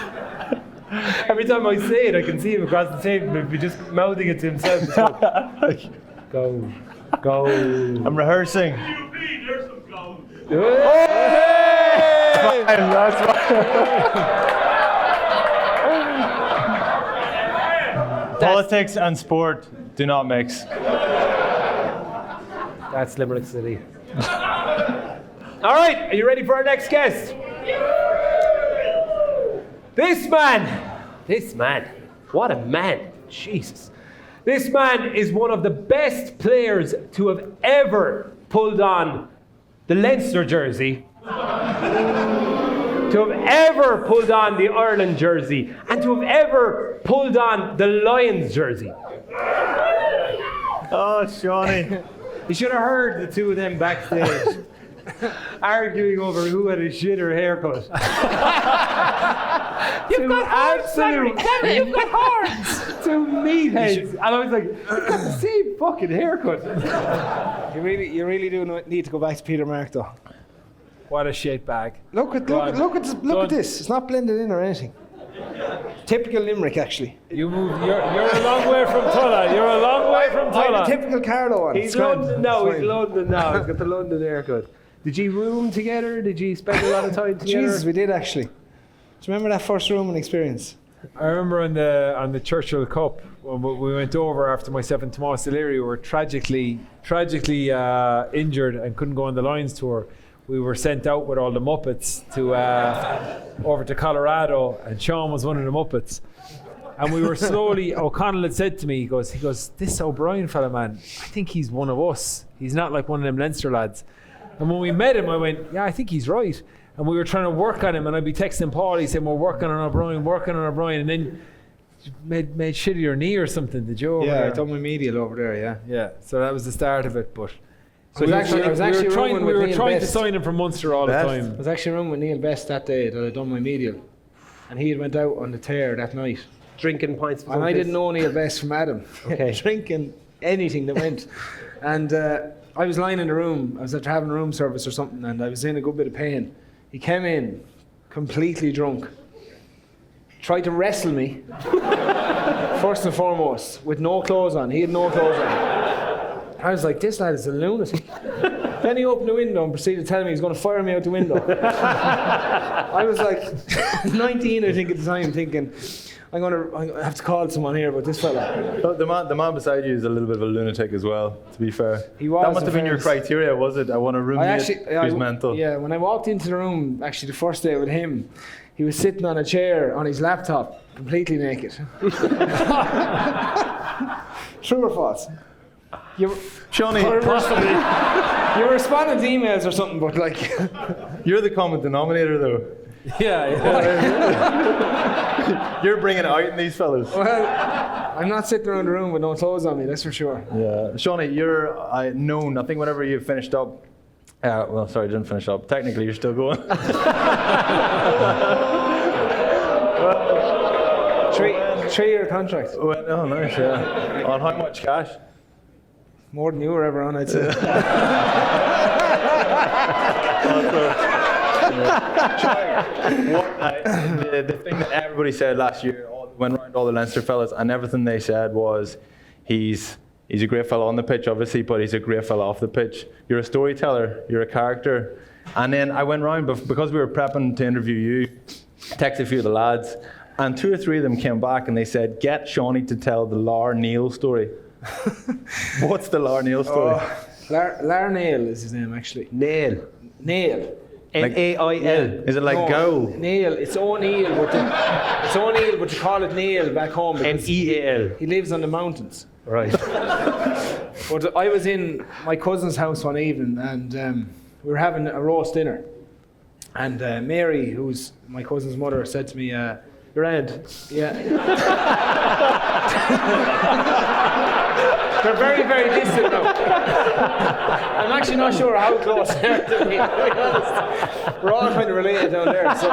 Every time I say it, I can see him across the table, but he'd be just mouthing it to himself. Just like, go, go. I'm rehearsing. That's Politics and sport do not mix. That's Limerick City. All right, are you ready for our next guest? This man, what a man, Jesus. This man is one of the best players to have ever pulled on the Leinster jersey, to have ever pulled on the Ireland jersey, and to have ever pulled on the Lions jersey. Oh, Shawnee. You should have heard the two of them backstage arguing over who had a shitter haircut. You've got horns, Flannery. You've got horns. Two meatheads. And I was like, you've got the same fucking haircut. You really do need to go back to Peter Mark though. What a shit bag. Look at this. It's not blended in or anything. Typical Limerick, actually. You're a long way from Tulla. You're a long way from I'm Tulla. a typical Carlo one. He's It's grand. London now. It's He's fine. London now. He's got the London haircut. Did you room together? Did you spend a lot of time together? Jesus, we did actually. Do you remember that first rooming experience? I remember on the Churchill Cup when we went over after myself and Tomás O'Leary were tragically injured and couldn't go on the Lions tour. We were sent out with all the Muppets to over to Colorado, and Sean was one of the Muppets. And we were slowly. O'Connell had said to me, he goes, "This O'Brien fella, man, I think he's one of us. He's not like one of them Leinster lads." And when we met him, I went, "Yeah, I think he's right." And we were trying to work on him, and I'd be texting Paul. He said, "We're working on O'Brien," and then made shit of your knee or something. Did you? Over Yeah, there? I done my medial over there. Yeah. Yeah. So that was the start of it, but. So I was actually we were rooming trying with to Neil sign him from Munster all Best. the I time. was actually rooming with Neil Best that day that I'd done my medial, and he had went out on the tear that night. Drinking pints. And I didn't know Neil Best from Adam. Okay. Drinking anything that went. And I was lying in the room. I was after having room service or something, and I was in a good bit of pain. He came in, completely drunk. Tried to wrestle me, first and foremost, with no clothes on. He had no clothes on. I was like, this lad is a lunatic. Then he opened the window and proceeded to tell me he was going to fire me out the window. I was like 19, I think, at the time, thinking, I have to call someone here about this fella. The man beside you is a little bit of a lunatic as well, to be fair. He was, That must in have been your fairness. criteria, was it? I want a roommate who's mental. Yeah, when I walked into the room, actually the first day with him, he was sitting on a chair on his laptop, completely naked. True or false? Shawnee, You were responding to emails or something, but like... you're the common denominator though. Yeah. You're bringing it out in these fellas. Well, I'm not sitting around the room with no clothes on me, that's for sure. Yeah. Shawnee, you're known, I think whenever you finished up, well, sorry, I didn't finish up. Technically, you're still going. Three-year contract. Well, oh, nice, yeah. On how much cash? More than you were ever on, I'd say. The thing that everybody said last year, went around all the Leinster fellas, and everything they said was, he's a great fellow on the pitch, obviously, but he's a great fellow off the pitch. You're a storyteller, you're a character. And then I went round, because we were prepping to interview you, texted a few of the lads, and 2 or 3 of them came back and they said, get Shawnee to tell the Lar Neil story. What's the Lar Neil story? Lar Nail is his name, actually. Nail. Nail. N-A-I-L. Is it like No, go? Neil. It's O'Neill, but they call it Neil back home because N-E-A-L. he lives on the mountains. Right. But I was in my cousin's house one evening, and we were having a roast dinner. And Mary, who's my cousin's mother, said to me, "You're Ed." Yeah. They're very, very distant now. I'm actually not sure how close they are to me, to be honest. We're all kind of related down there. So.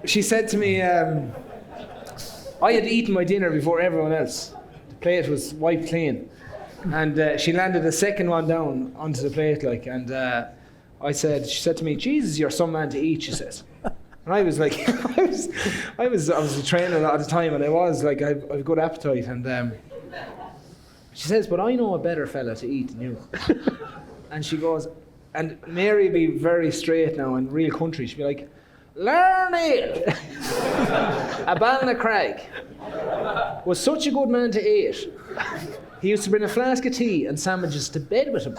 She said to me, I had eaten my dinner before everyone else. The plate was wiped clean. And she landed the second one down onto the plate, like, and she said to me, "Jesus, you're some man to eat," she says. And I was like, I was a trainer at the time, and I was like, I've a good appetite. And she says, but I know a better fella to eat than you. And she goes, and Mary would be very straight now and real country. She'd be like, Larnell, a Ballinacraig, was such a good man to eat. He used to bring a flask of tea and sandwiches to bed with him.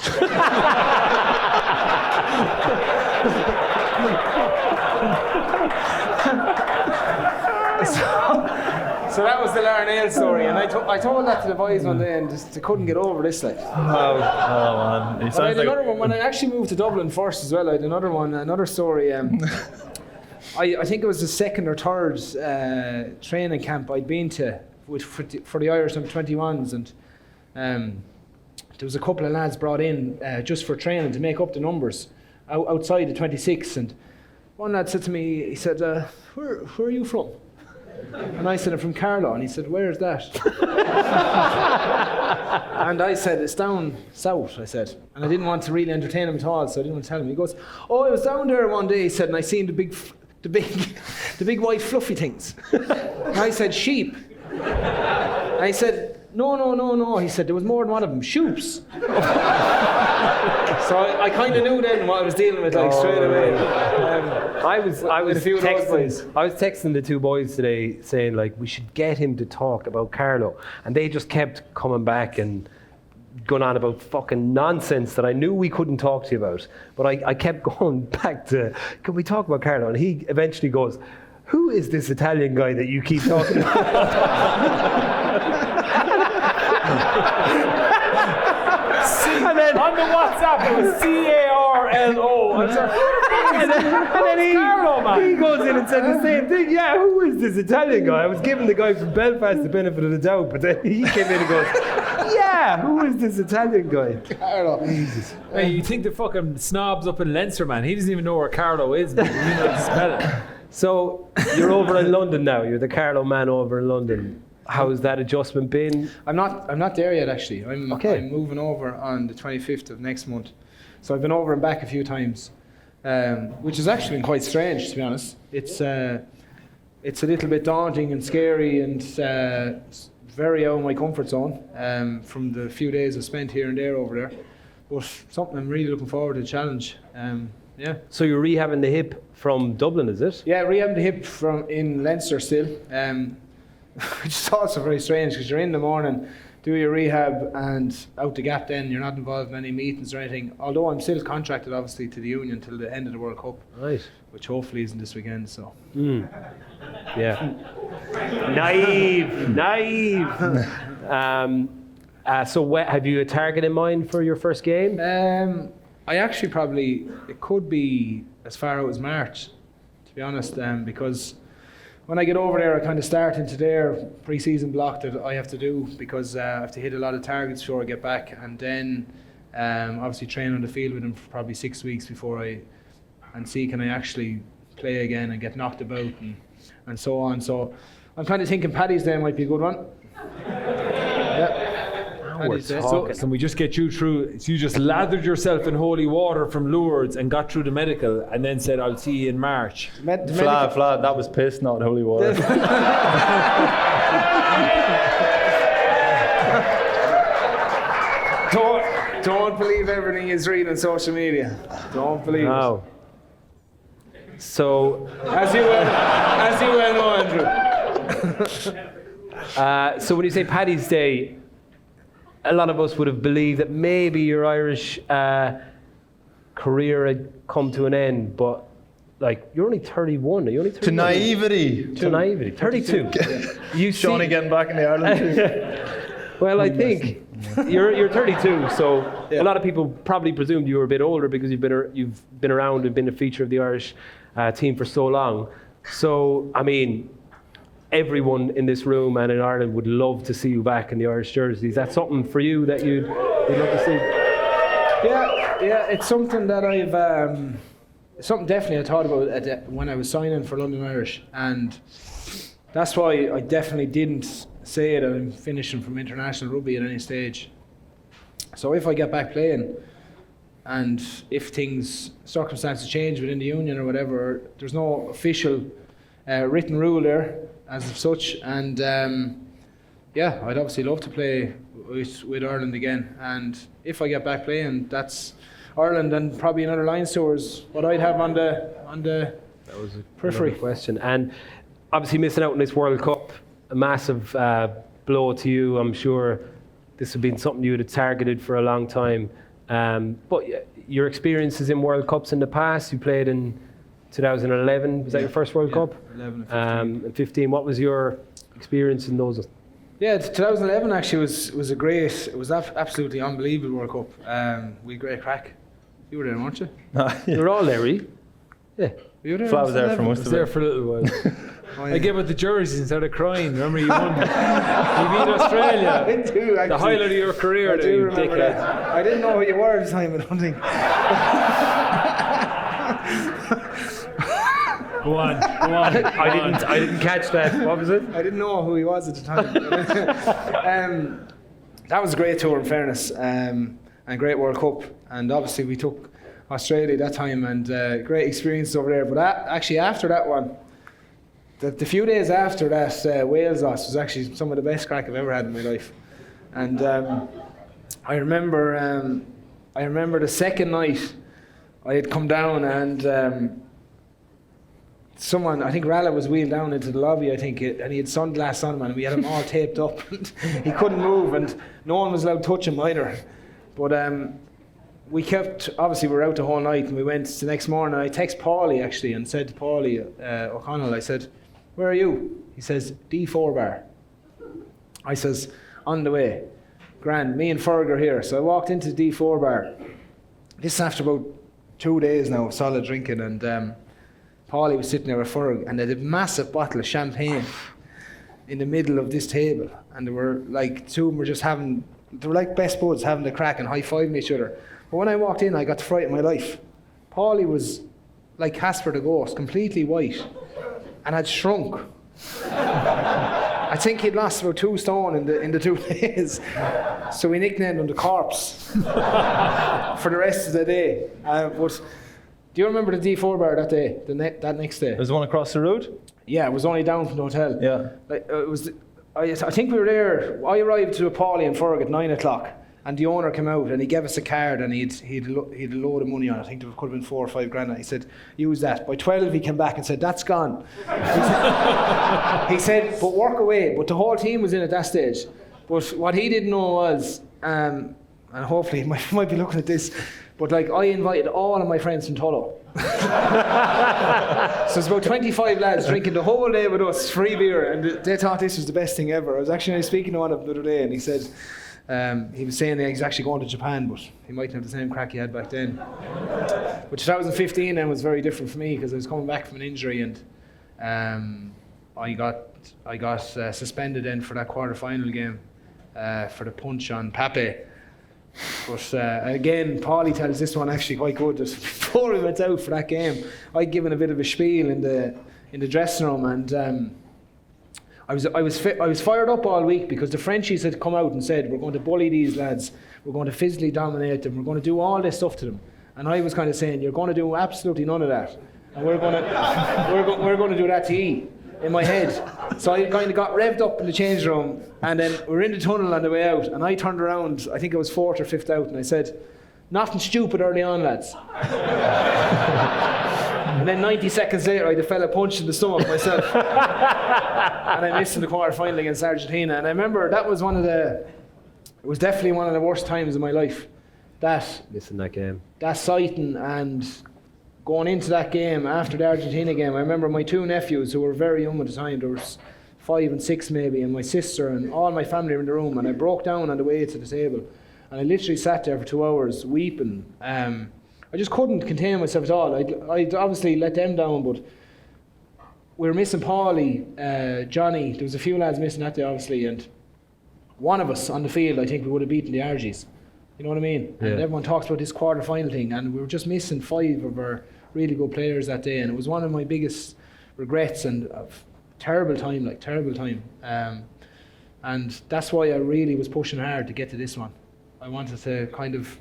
So that was the Larnell story, and I told that to the boys one day, and just they couldn't get over this. Like, Oh man, but I had another one when I actually moved to Dublin first as well. I had another story. I think it was the second or third training camp I'd been to for the Irish under 21s, and there was a couple of lads brought in just for training to make up the numbers outside the 26, and one lad said to me, he said, where are you from? And I said, I'm from Carlow. And he said, where's that? And I said, it's down south, I said. And I didn't want to really entertain him at all, so I didn't want to tell him. He goes, oh, I was down there one day, he said, and I seen the big white fluffy things. And I said, sheep. And he said, no. He said, there was more than one of them, shoops. So I kind of knew then what I was dealing with, like, straight away. I was a few of those boys. texting the two boys today saying, like, we should get him to talk about Carlow. And they just kept coming back and going on about fucking nonsense that I knew we couldn't talk to you about. But I kept going back to, can we talk about Carlow? And he eventually goes, who is this Italian guy that you keep talking about? And then on the WhatsApp it was CARLO. I'm sorry. And then he goes in and said the same thing. Yeah, who is this Italian guy? I was giving the guy from Belfast the benefit of the doubt, but then he came in and goes, yeah, who is this Italian guy? Carlow. Jesus. Hey, you think the fucking snobs up in Leinster, man? He doesn't even know where Carlow is. Man. You know how to spell it. So you're over in London now. You're the Carlow man over in London. How's that adjustment been? I'm not there yet, actually. I'm moving over on the 25th of next month. So I've been over and back a few times, which has actually been quite strange, to be honest. It's a little bit daunting and scary, and very out of my comfort zone from the few days I've spent here and there over there. But something I'm really looking forward to the challenge. Yeah. So you're rehabbing the hip from Dublin, is it? Yeah, rehabbing the hip in Leinster still. Which is also very strange, because you're in the morning, do your rehab, and out the gap then, you're not involved in any meetings or anything. Although I'm still contracted, obviously, to the union till the end of the World Cup. Right. Which hopefully isn't this weekend, so. Yeah. Naive. So have you a target in mind for your first game? I actually it could be as far out as March, to be honest, because when I get over there, I kind of start into their pre-season block that I have to do, because I have to hit a lot of targets before I get back, and then obviously train on the field with them for probably 6 weeks before and see can I actually play again and get knocked about and so on. So I'm kind of thinking Paddy's Day might be a good one. Yeah. So can we just get you through? So you just lathered yourself in holy water from Lourdes and got through the medical, and then said, "I'll see you in March." Flat. That was piss, not holy water. Don't believe everything you read on social media. Don't believe it. So, as you well know, Andrew. So when you say Paddy's Day, a lot of us would have believed that maybe your Irish career had come to an end, but like, you're only 31. Are you only 31? To naivety. 32. You Shawnee getting back in the Ireland team. Well, I think you're 32, so a lot of people probably presumed you were a bit older because you've been around and been a feature of the Irish team for so long. So, I mean, everyone in this room and in Ireland would love to see you back in the Irish jersey. Is that something for you that you'd love to see? Yeah, it's something that something definitely I thought about when I was signing for London Irish, and that's why I definitely didn't say that I'm finishing from international rugby at any stage. So if I get back playing, and if circumstances change within the union or whatever, there's no official written rule there as of such. And yeah, I'd obviously love to play with Ireland again. And if I get back playing, that's Ireland and probably another Lions tour is what I'd have on the That was a periphery question. And obviously missing out on this World Cup, a massive blow to you. I'm sure this has been something you would have targeted for a long time. But your experiences in World Cups in the past, you played in 2011. Was that your first World Cup? 11 and 15. And 15. What was your experience in those? Yeah, 2011 actually was a great. It was absolutely unbelievable World Cup. We had great crack. You were there, weren't you? You were all there, really? Yeah. You were there. Flat was there for I most was of there it. for a little while. Oh, yeah. I gave out the jerseys instead of crying. Remember you won? You beat Australia. I do, actually. The highlight of your career, I there, do you remember dickhead. that. I didn't know who you were at the time, I don't think. Go on. I didn't catch that. What was it? I didn't know who he was at the time. That was a great tour, in fairness, and a great World Cup. And obviously we took Australia that time, and great experiences over there. But actually after that one, the few days after that Wales loss was actually some of the best crack I've ever had in my life. And I remember the second night I had come down and someone, I think Rala was wheeled down into the lobby, and he had sunglasses on him, and we had him all taped up. And he couldn't move, and no one was allowed to touch him either. But we kept, obviously we were out the whole night, and we went the next morning. I texted Paulie actually and said to Paulie O'Connell, I said, "Where are you?" He says, "D4 bar." I says, "On the way." Grand, me and Ferg are here. So I walked into the D4 bar. This is after about 2 days now of solid drinking, and Paulie was sitting there with Ferg, and they had a massive bottle of champagne in the middle of this table, and they were like, two of them were just having, they were like best buds having the crack and high-fiving each other. But when I walked in, I got the fright of my life. Paulie was like Casper the Ghost, completely white, and had shrunk. I think he'd lost about 2 stone in the 2 days. So we nicknamed him the Corpse for the rest of the day. But do you remember the D4 bar that day, that next day? There's one across the road? Yeah, it was only down from the hotel. Yeah. Like, it was. I think we were there. I arrived to Paulie and Ferg at 9 o'clock, and the owner came out and he gave us a card, and he'd a load of money on it. I think there could have been 4 or 5 grand. And he said, "Use that." By 12, he came back and said, "That's gone." He said, "But work away." But the whole team was in at that stage. But what he didn't know was, and hopefully he might be looking at this, but like I invited all of my friends from Tullow. So it's about 25 lads drinking the whole day with us, free beer, and they thought this was the best thing ever. I was actually speaking to one of them the other day, and he said he was saying he's actually going to Japan, but he mightn't have the same crack he had back then. But 2015 then was very different for me because I was coming back from an injury, and I got suspended then for that quarter-final game for the punch on Pape. But again, Paulie tells this one actually quite good. Just before we went out for that game, I'd given a bit of a spiel in the dressing room, and I was fired up all week because the Frenchies had come out and said, "We're going to bully these lads, we're going to physically dominate them, we're going to do all this stuff to them." And I was kind of saying, "You're going to do absolutely none of that, and we're going to do that to you," in my head. So I kind of got revved up in the change room, and then we're in the tunnel on the way out, and I turned around, I think it was 4th or 5th out, and I said, "Nothing stupid early on, lads." And then 90 seconds later, I had a fella punched in the stomach myself. And I missed in the quarter-final against Argentina. And I remember that was it was definitely one of the worst times of my life. Missing that game. That sighting and going into that game after the Argentina game. I remember my 2 nephews who were very young at the time. There was 5 and 6 maybe, and my sister and all my family were in the room, and I broke down on the way to the table, and I literally sat there for 2 hours weeping. I just couldn't contain myself at all. I'd obviously let them down, but we were missing Paulie, Johnny. There was a few lads missing that day, obviously, and one of us on the field, I think we would have beaten the Argies. You know what I mean? Yeah. And everyone talks about this quarter-final thing, and we were just missing 5 of our really good players that day, and it was one of my biggest regrets and terrible time. And that's why I really was pushing hard to get to this one. I wanted to kind of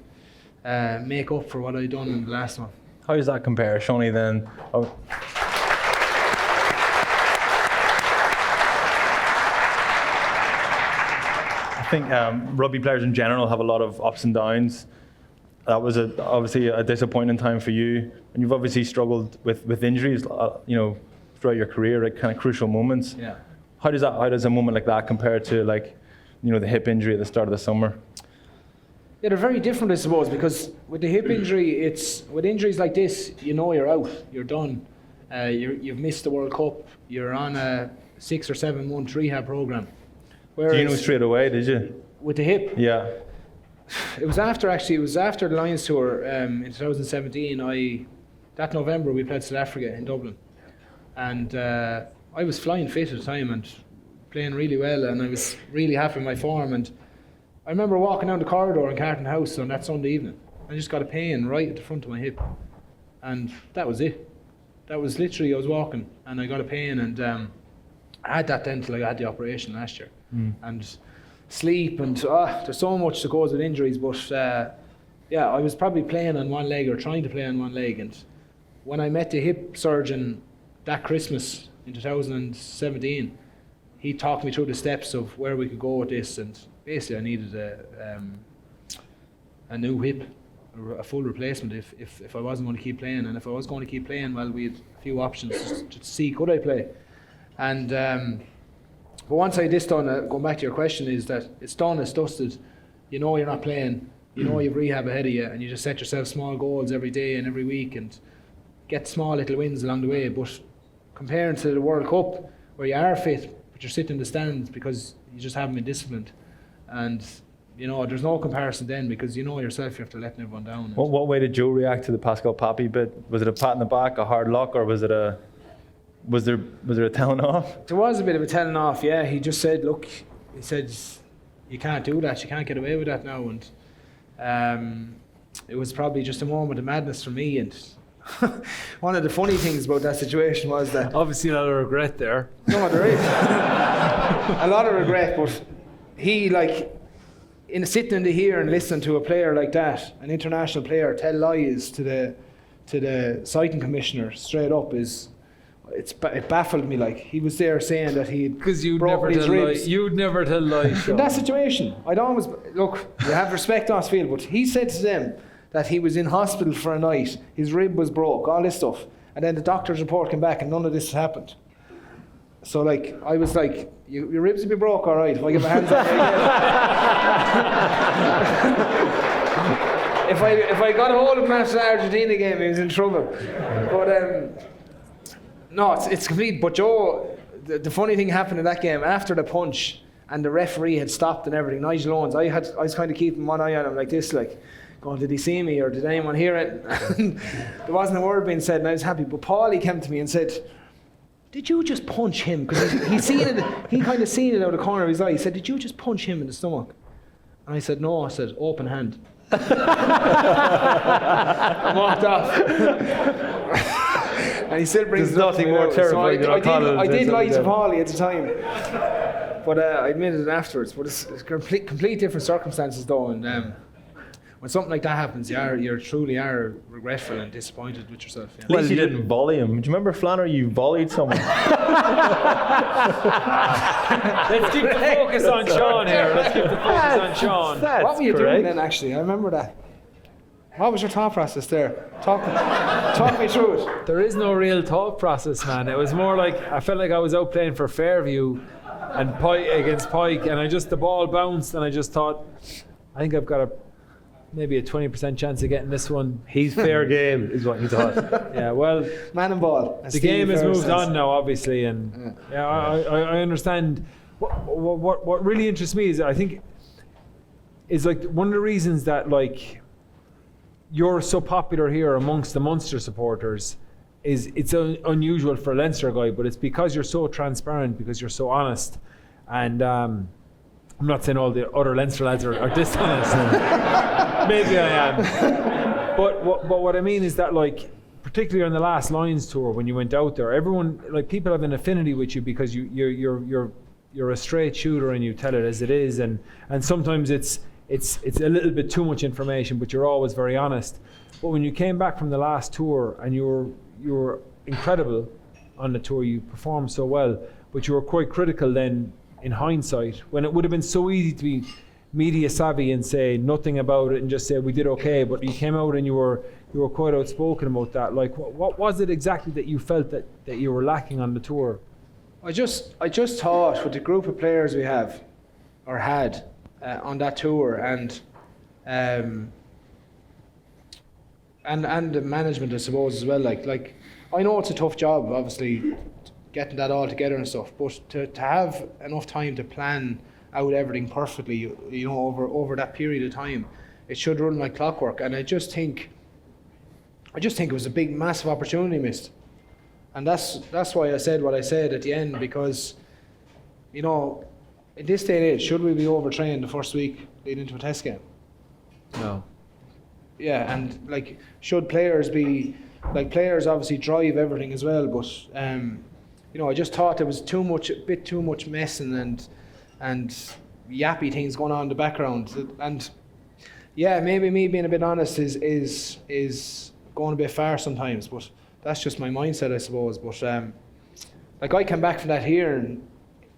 make up for what I'd done in the last one. How does that compare, Shoney, then? Oh. I think rugby players in general have a lot of ups and downs. That was obviously a disappointing time for you, and you've obviously struggled with injuries, throughout your career at kind of crucial moments. Yeah. How does a moment like that compare to the hip injury at the start of the summer? Yeah, they're very different, I suppose, because with the hip injury, with injuries like this, you're out, you're done. You've missed the World Cup. You're on a 6 or 7 month rehab program. Did you know straight away? Did you? With the hip? Yeah. It was after the Lions tour in 2017. That November we played South Africa in Dublin, and I was flying fit at the time and playing really well, and I was really happy with my form. And I remember walking down the corridor in Carton House on that Sunday evening. I just got a pain right at the front of my hip, and that was it. That was literally, I was walking and I got a pain, and I had that then till I had the operation last year. And sleep and there's so much that goes with injuries, but I was probably playing on one leg or trying to play on one leg, and when I met the hip surgeon that Christmas in 2017, he talked me through the steps of where we could go with this, and basically I needed a new hip, a full replacement if I wasn't going to keep playing. And if I was going to keep playing, well, we had a few options to see could I play. And but once I had this done, going back to your question, is that it's done, it's dusted. You're not playing, you've rehab ahead of you, and you just set yourself small goals every day and every week and get small little wins along the way. But comparing to the World Cup, where you are fit, but you're sitting in the stands because you just haven't been disciplined. And there's no comparison then, because yourself you're after letting everyone down. What way did Joe react to the Pascal Papi bit? Was it a pat in the back, a hard luck, or was there a telling off? There was a bit of a telling off, yeah. He just said, look, you can't do that, you can't get away with that now. And it was probably just a moment of madness for me. And one of the funny things about that situation was that... Obviously a lot of regret there. No, there is. A lot of regret, but he, sitting in the here and listening to a player like that, an international player, tell lies to the citing commissioner straight up it baffled me. He was there saying that he'd broken his ribs. You'd never tell lies, Sean. In that situation, I'd always look. You have respect on field, but he said to them that he was in hospital for a night. His rib was broke, all this stuff, and then the doctor's report came back, and none of this had happened. So I was like, your ribs will be broke, all right. If I get my hands on you again. If I got a hold of him after the Argentina game, he was in trouble. But no, it's complete. But Joe, the funny thing happened in that game after the punch, and the referee had stopped and everything. Nigel Owens, I was kind of keeping one eye on him like this, going, did he see me or did anyone hear it? And there wasn't a word being said, and I was happy. But Paulie came to me and said, did you just punch him? Because he kind of seen it out of the corner of his eye. He said, did you just punch him in the stomach? And I said, no. I said, open hand. I walked off. And he still brings There's nothing more terrifying than I did lie to Paulie at the time. But I admitted it afterwards. But it's complete different circumstances though. And when something like that happens, you truly are regretful and disappointed with yourself. Yeah. At least you didn't volley him. Do you remember Flannery? You volleyed someone. Let's keep the focus on Sean here. Let's keep the focus on Sean. What were you doing then, actually? I remember that. What was your thought process there? Talk me through it. There is no real thought process, man. It was more like I felt like I was out playing for Fairview and Pike against Pike, and the ball bounced, and I just thought, I think I've got maybe a 20% chance of getting this one. He's fair game, is what he thought. Yeah, well, man and ball. The game has moved on now, obviously, and I understand. What really interests me is I think is one of the reasons that you're so popular here amongst the Munster supporters is it's unusual for a Leinster guy, but it's because you're so transparent, because you're so honest. And I'm not saying all the other Leinster lads are dishonest. Maybe I am. But what I mean is that particularly on the last Lions tour when you went out there, everyone people have an affinity with you because you're a straight shooter and you tell it as it is, and sometimes it's it's a little bit too much information, but you're always very honest. But when you came back from the last tour and you were incredible on the tour, you performed so well, but you were quite critical then in hindsight, when it would have been so easy to be media savvy and say nothing about it and just say we did okay, but you came out and you were quite outspoken about that. Like, what was it exactly that you felt that you were lacking on the tour? I just thought with the group of players we have or had on that tour and the management, I suppose, as well. Like I know it's a tough job, obviously, getting that all together and stuff. But to have enough time to plan out everything perfectly, you know, over that period of time, it should run like clockwork. And I just think it was a big, massive opportunity missed. And that's why I said what I said at the end, because, you know, in this day and age, should we be overtrained the first week leading into a test game? No. Yeah, and like, should players be, like, players obviously drive everything as well, but you know, I just thought there was a bit too much messing and yappy things going on in the background. And yeah, maybe me being a bit honest is going a bit far sometimes, but that's just my mindset, I suppose. But like, I came back from that hearing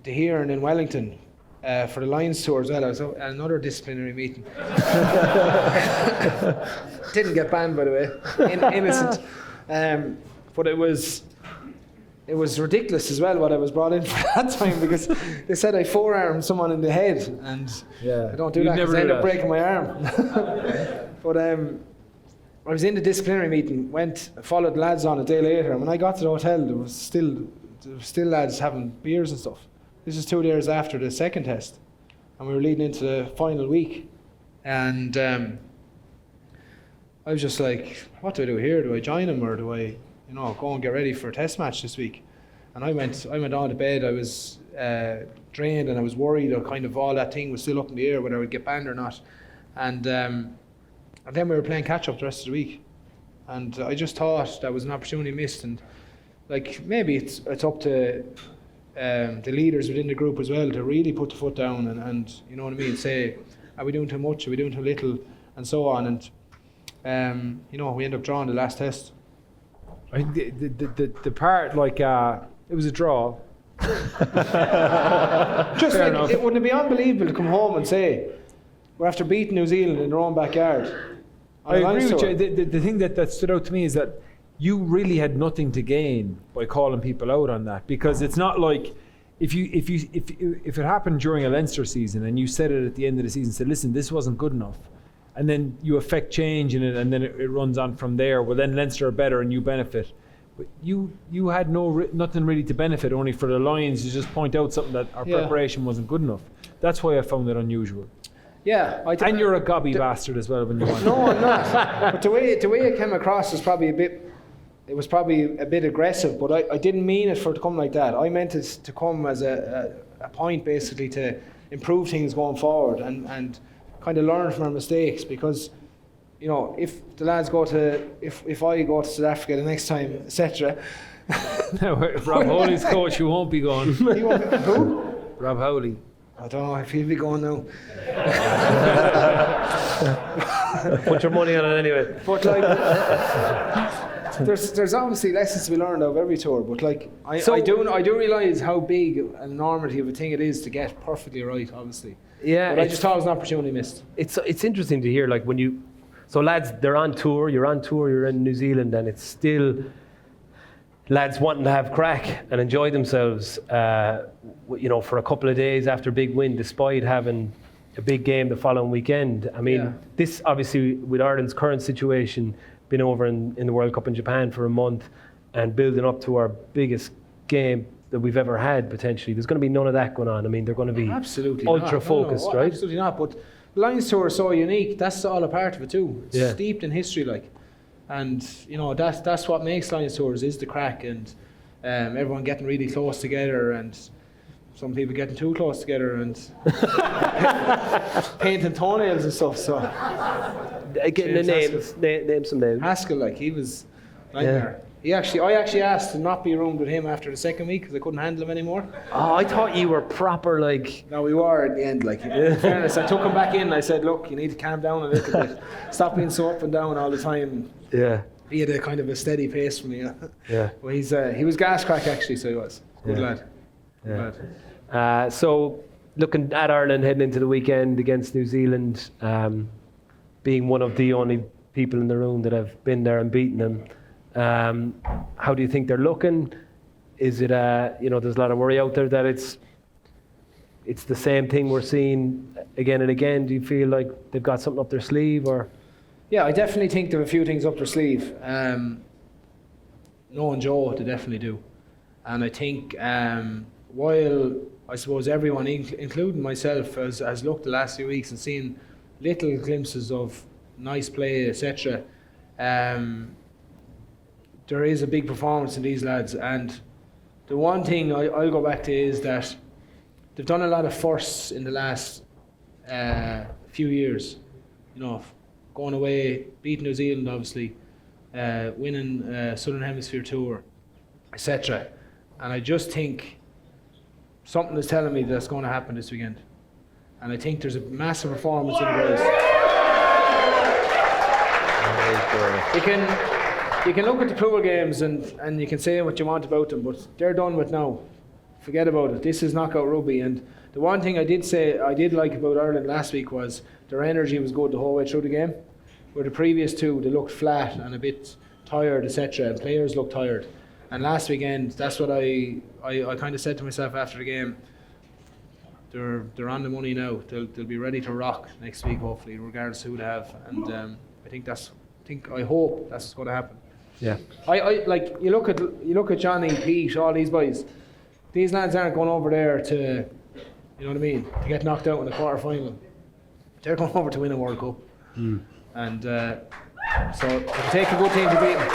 in Wellington for the Lions tour as well. I was at another disciplinary meeting. Didn't get banned, by the way. Innocent. But it was ridiculous as well what I was brought in for that time, because they said I forearmed someone in the head, and I don't do that because I ended up breaking my arm. But I was in the disciplinary meeting, followed lads on a day later, and when I got to the hotel, there was still lads having beers and stuff. This is 2 days after the second test, and we were leading into the final week, and I was just like, what do I do here? Do I join them, or do I, you know, go and get ready for a test match this week? And I went on to bed. I was drained, and I was worried of kind of all that thing was still up in the air, whether I would get banned or not. And then we were playing catch up the rest of the week, and I just thought that was an opportunity missed. And like, maybe it's up to the leaders within the group as well to really put the foot down and you know what I mean, say, are we doing too much, are we doing too little, and so on. And you know, we ended up drawing the last test. I think the part, like, it was a draw. Just Fair like, enough. it wouldn't it be unbelievable to come home and say, we're after beating New Zealand in their own backyard? I agree with you. The thing that stood out to me is that you really had nothing to gain by calling people out on that, because it's not like if it happened during a Leinster season and you said it at the end of the season, said, listen, this wasn't good enough, and then you affect change in it, and then it runs on from there. Well, then Leinster are better and you benefit. But you had nothing really to benefit, only for the Lions to just point out something that our preparation wasn't good enough. That's why I found it unusual. Yeah, And you're a gobby bastard as well when you want. No, I'm not. But the way it came across was probably a bit aggressive, but I didn't mean it for it to come like that. I meant it to come as a point, basically, to improve things going forward and kind of learn from our mistakes, because, you know, if the lads if I go to South Africa the next time, etc. If Rob Howley's coach, you won't be going. He won't be, who? Rob Howley. I don't know if he'll be going now. Put your money on it anyway. But like, there's obviously lessons to be learned out of every tour. But like, I do realise how big and enormity of a thing it is to get perfectly right. Obviously. Yeah. But I just thought it was an opportunity missed. It's interesting to hear, like, when you. So lads, they're on tour. You're in New Zealand, and it's still lads wanting to have crack and enjoy themselves, you know, for a couple of days after a big win, despite having a big game the following weekend. I mean, this obviously, with Ireland's current situation, been over in the World Cup in Japan for a month and building up to our biggest game that we've ever had, potentially. There's going to be none of that going on. I mean, they're going to be absolutely ultra focused, right? Absolutely not. But Lions Tour is so unique. That's all a part of it too. It's steeped in history, like. And you know, that's what makes Lions Tours, is the crack, and everyone getting really close together, and some people getting too close together, and painting toenails and stuff. So Getting the names, name some names. Haskell, like, he was nightmare. I actually asked to not be roomed with him after the second week because I couldn't handle him anymore. Oh, I thought you were proper like. No, we were at the end. Like, in fairness, I took him back in and I said, look, you need to calm down a little bit. Stop being so up and down all the time. Yeah. He had a kind of a steady pace for me. Yeah. Well, he was gas crack actually, so he was. Good lad. Good lad. So, looking at Ireland heading into the weekend against New Zealand, being one of the only people in the room that have been there and beaten them, how do you think they're looking? Is it there's a lot of worry out there that it's the same thing we're seeing again and again? Do you feel like they've got something up their sleeve, or? Yeah, I definitely think there are a few things up their sleeve. Knowing Joe, they definitely do. And I think while I suppose everyone, including myself, has looked the last few weeks and seen little glimpses of nice play, etc., there is a big performance in these lads. And the one thing I'll go back to is that they've done a lot of firsts in the last few years. Going away, beating New Zealand, obviously, winning Southern Hemisphere Tour, etc. And I just think something is telling me that's going to happen this weekend. And I think there's a massive performance in the boys. You can look at the pool games and you can say what you want about them, but they're done with now. Forget about it. This is knockout rugby. And the one thing I did like about Ireland last week was their energy was good the whole way through the game. Where the previous two, they looked flat and a bit tired, etc. And players looked tired. And last weekend, that's what I kind of said to myself after the game. They're on the money now. They'll be ready to rock next week, hopefully, regardless of who they have. And I hope that's what's going to happen. Yeah. I like you look at Johnny, Pete, all these boys. These lads aren't going over there to, you know what I mean, to get knocked out in the quarter final. They're going over to win a World Cup. And so it'll take a good team to beat them.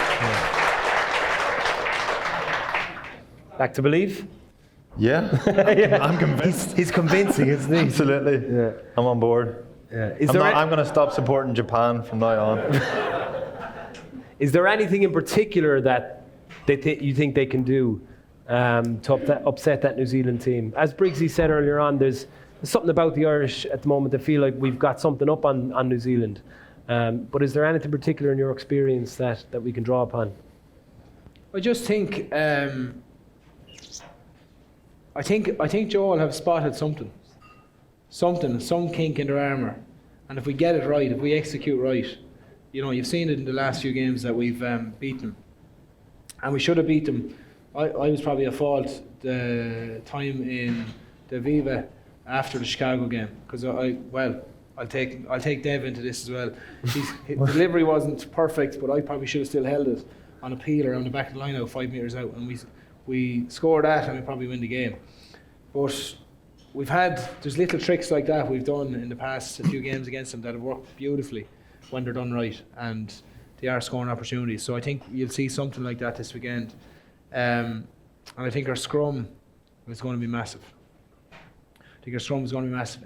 Back to believe? Yeah, I'm convinced. He's convincing, isn't he? Absolutely. Yeah. I'm on board. Yeah. I'm going to stop supporting Japan from now on. Is there anything in particular that you think they can do to upset that New Zealand team? As Briggsy said earlier on, there's something about the Irish at the moment that feel like we've got something up on New Zealand. But is there anything particular in your experience that we can draw upon? I just think I think Joel have spotted some kink in their armour, and if we get it right, if we execute right, you've seen it in the last few games that we've beaten them, and we should have beat them. I was probably at fault the time in the Viva after the Chicago game because I'll take Dev into this as well. His delivery wasn't perfect, but I probably should have still held it on a peel around the back of the line out 5 metres out, and we scored that and we probably win the game. But there's little tricks like that we've done in the past few games against them that have worked beautifully when they're done right, and they are scoring opportunities. So I think you'll see something like that this weekend. And I think our scrum is going to be massive.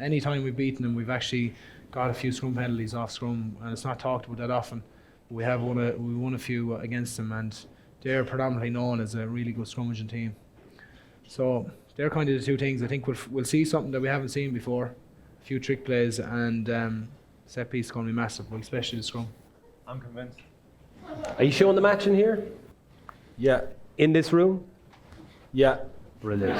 Anytime we've beaten them, we've actually got a few scrum penalties off scrum, and it's not talked about that often. We won a few against them, and they're predominantly known as a really good scrummaging team. So they're kind of the two things. I think we'll see something that we haven't seen before. A few trick plays, and set piece is going to be massive, especially the scrum. I'm convinced. Are you showing the match in here? Yeah. In this room? Yeah. Brilliant.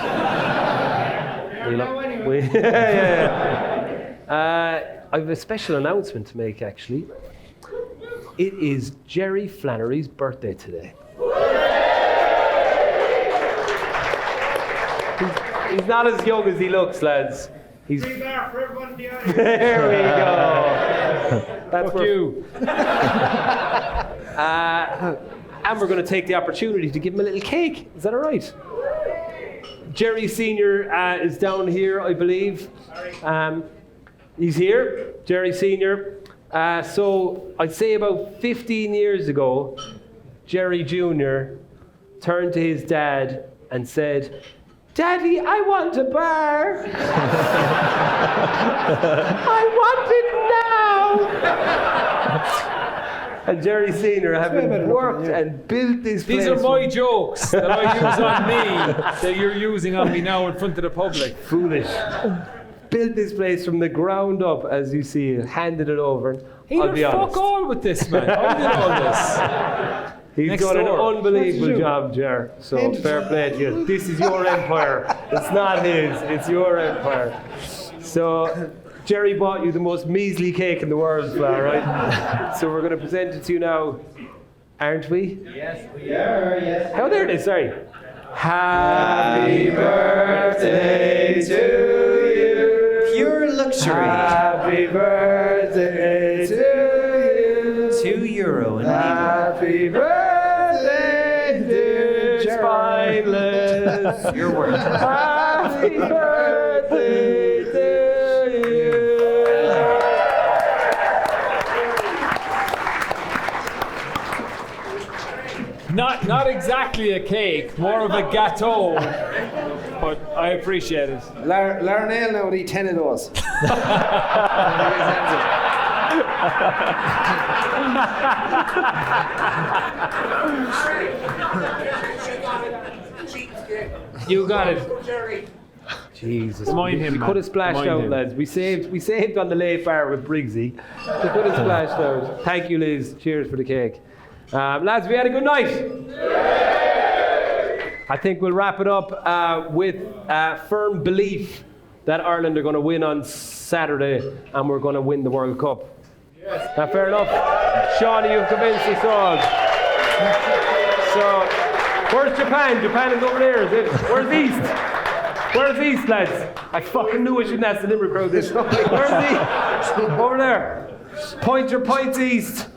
I have a special announcement to make, actually. It is Jerry Flannery's birthday today. He's not as young as he looks, lads. He's there for everyone to There we go. That's for you. And we're going to take the opportunity to give him a little cake. Is that all right? Jerry Senior is down here, I believe. He's here, Jerry Senior. So I'd say about 15 years ago, Jerry Junior turned to his dad and said, "Daddy, I want a bar. I want it now." and Jerry Senior having worked and built this place. These are my jokes that I use on me that you're using on me now in front of the public. Foolish. Built this place from the ground up, as you see, handed it over. He I'll did be honest. fuck all with this, man. I did all this. He's Next done an door. unbelievable job, Jer. So fair play to you. This is your empire. It's not his. It's your empire. So Jerry bought you the most measly cake in the world, Fla, right? So we're going to present it to you now, aren't we? Yes, we are. Yes. Oh, there it is. Sorry. Happy birthday to you. Pure luxury. Happy birthday to you. €2 and Happy birthday, dear Spineless. your word. Happy birthday to you. Not exactly a cake, more of a gâteau. But I appreciate it. Larnell now would eat 10 of those. You got it. Jesus. Remind him, We man. could have splashed Remind out, him. lads. We saved on the late bar with Briggsy. We could have splashed out. Thank you, Liz. Cheers for the cake. Lads, we had a good night. I think we'll wrap it up with firm belief that Ireland are going to win on Saturday and we're going to win the World Cup. Now, fair enough. Shawnee, you've convinced us all. So, where's Japan? Japan is over there, is it? Where's East? Where's East, lads? I fucking knew I shouldn't ask the Limerick crowd this. Where's East? Over there. Point your points East.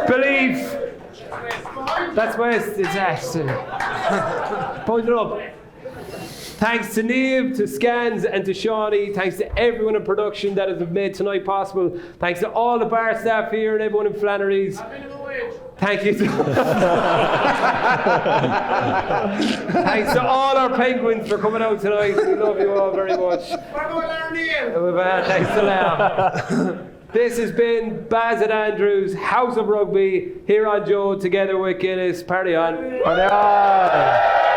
Believe. That's West. It's Ashton. Point it up. Thanks to Niamh, to Scans, and to Shawnee. Thanks to everyone in production that has made tonight possible. Thanks to all the bar staff here and everyone in Flannery's. Thank you. Thanks to all our penguins for coming out tonight. We love you all very much. Thanks to Liam. This has been Baz and Andrews, House of Rugby, here on Joe, together with Guinness. Party on. Party on.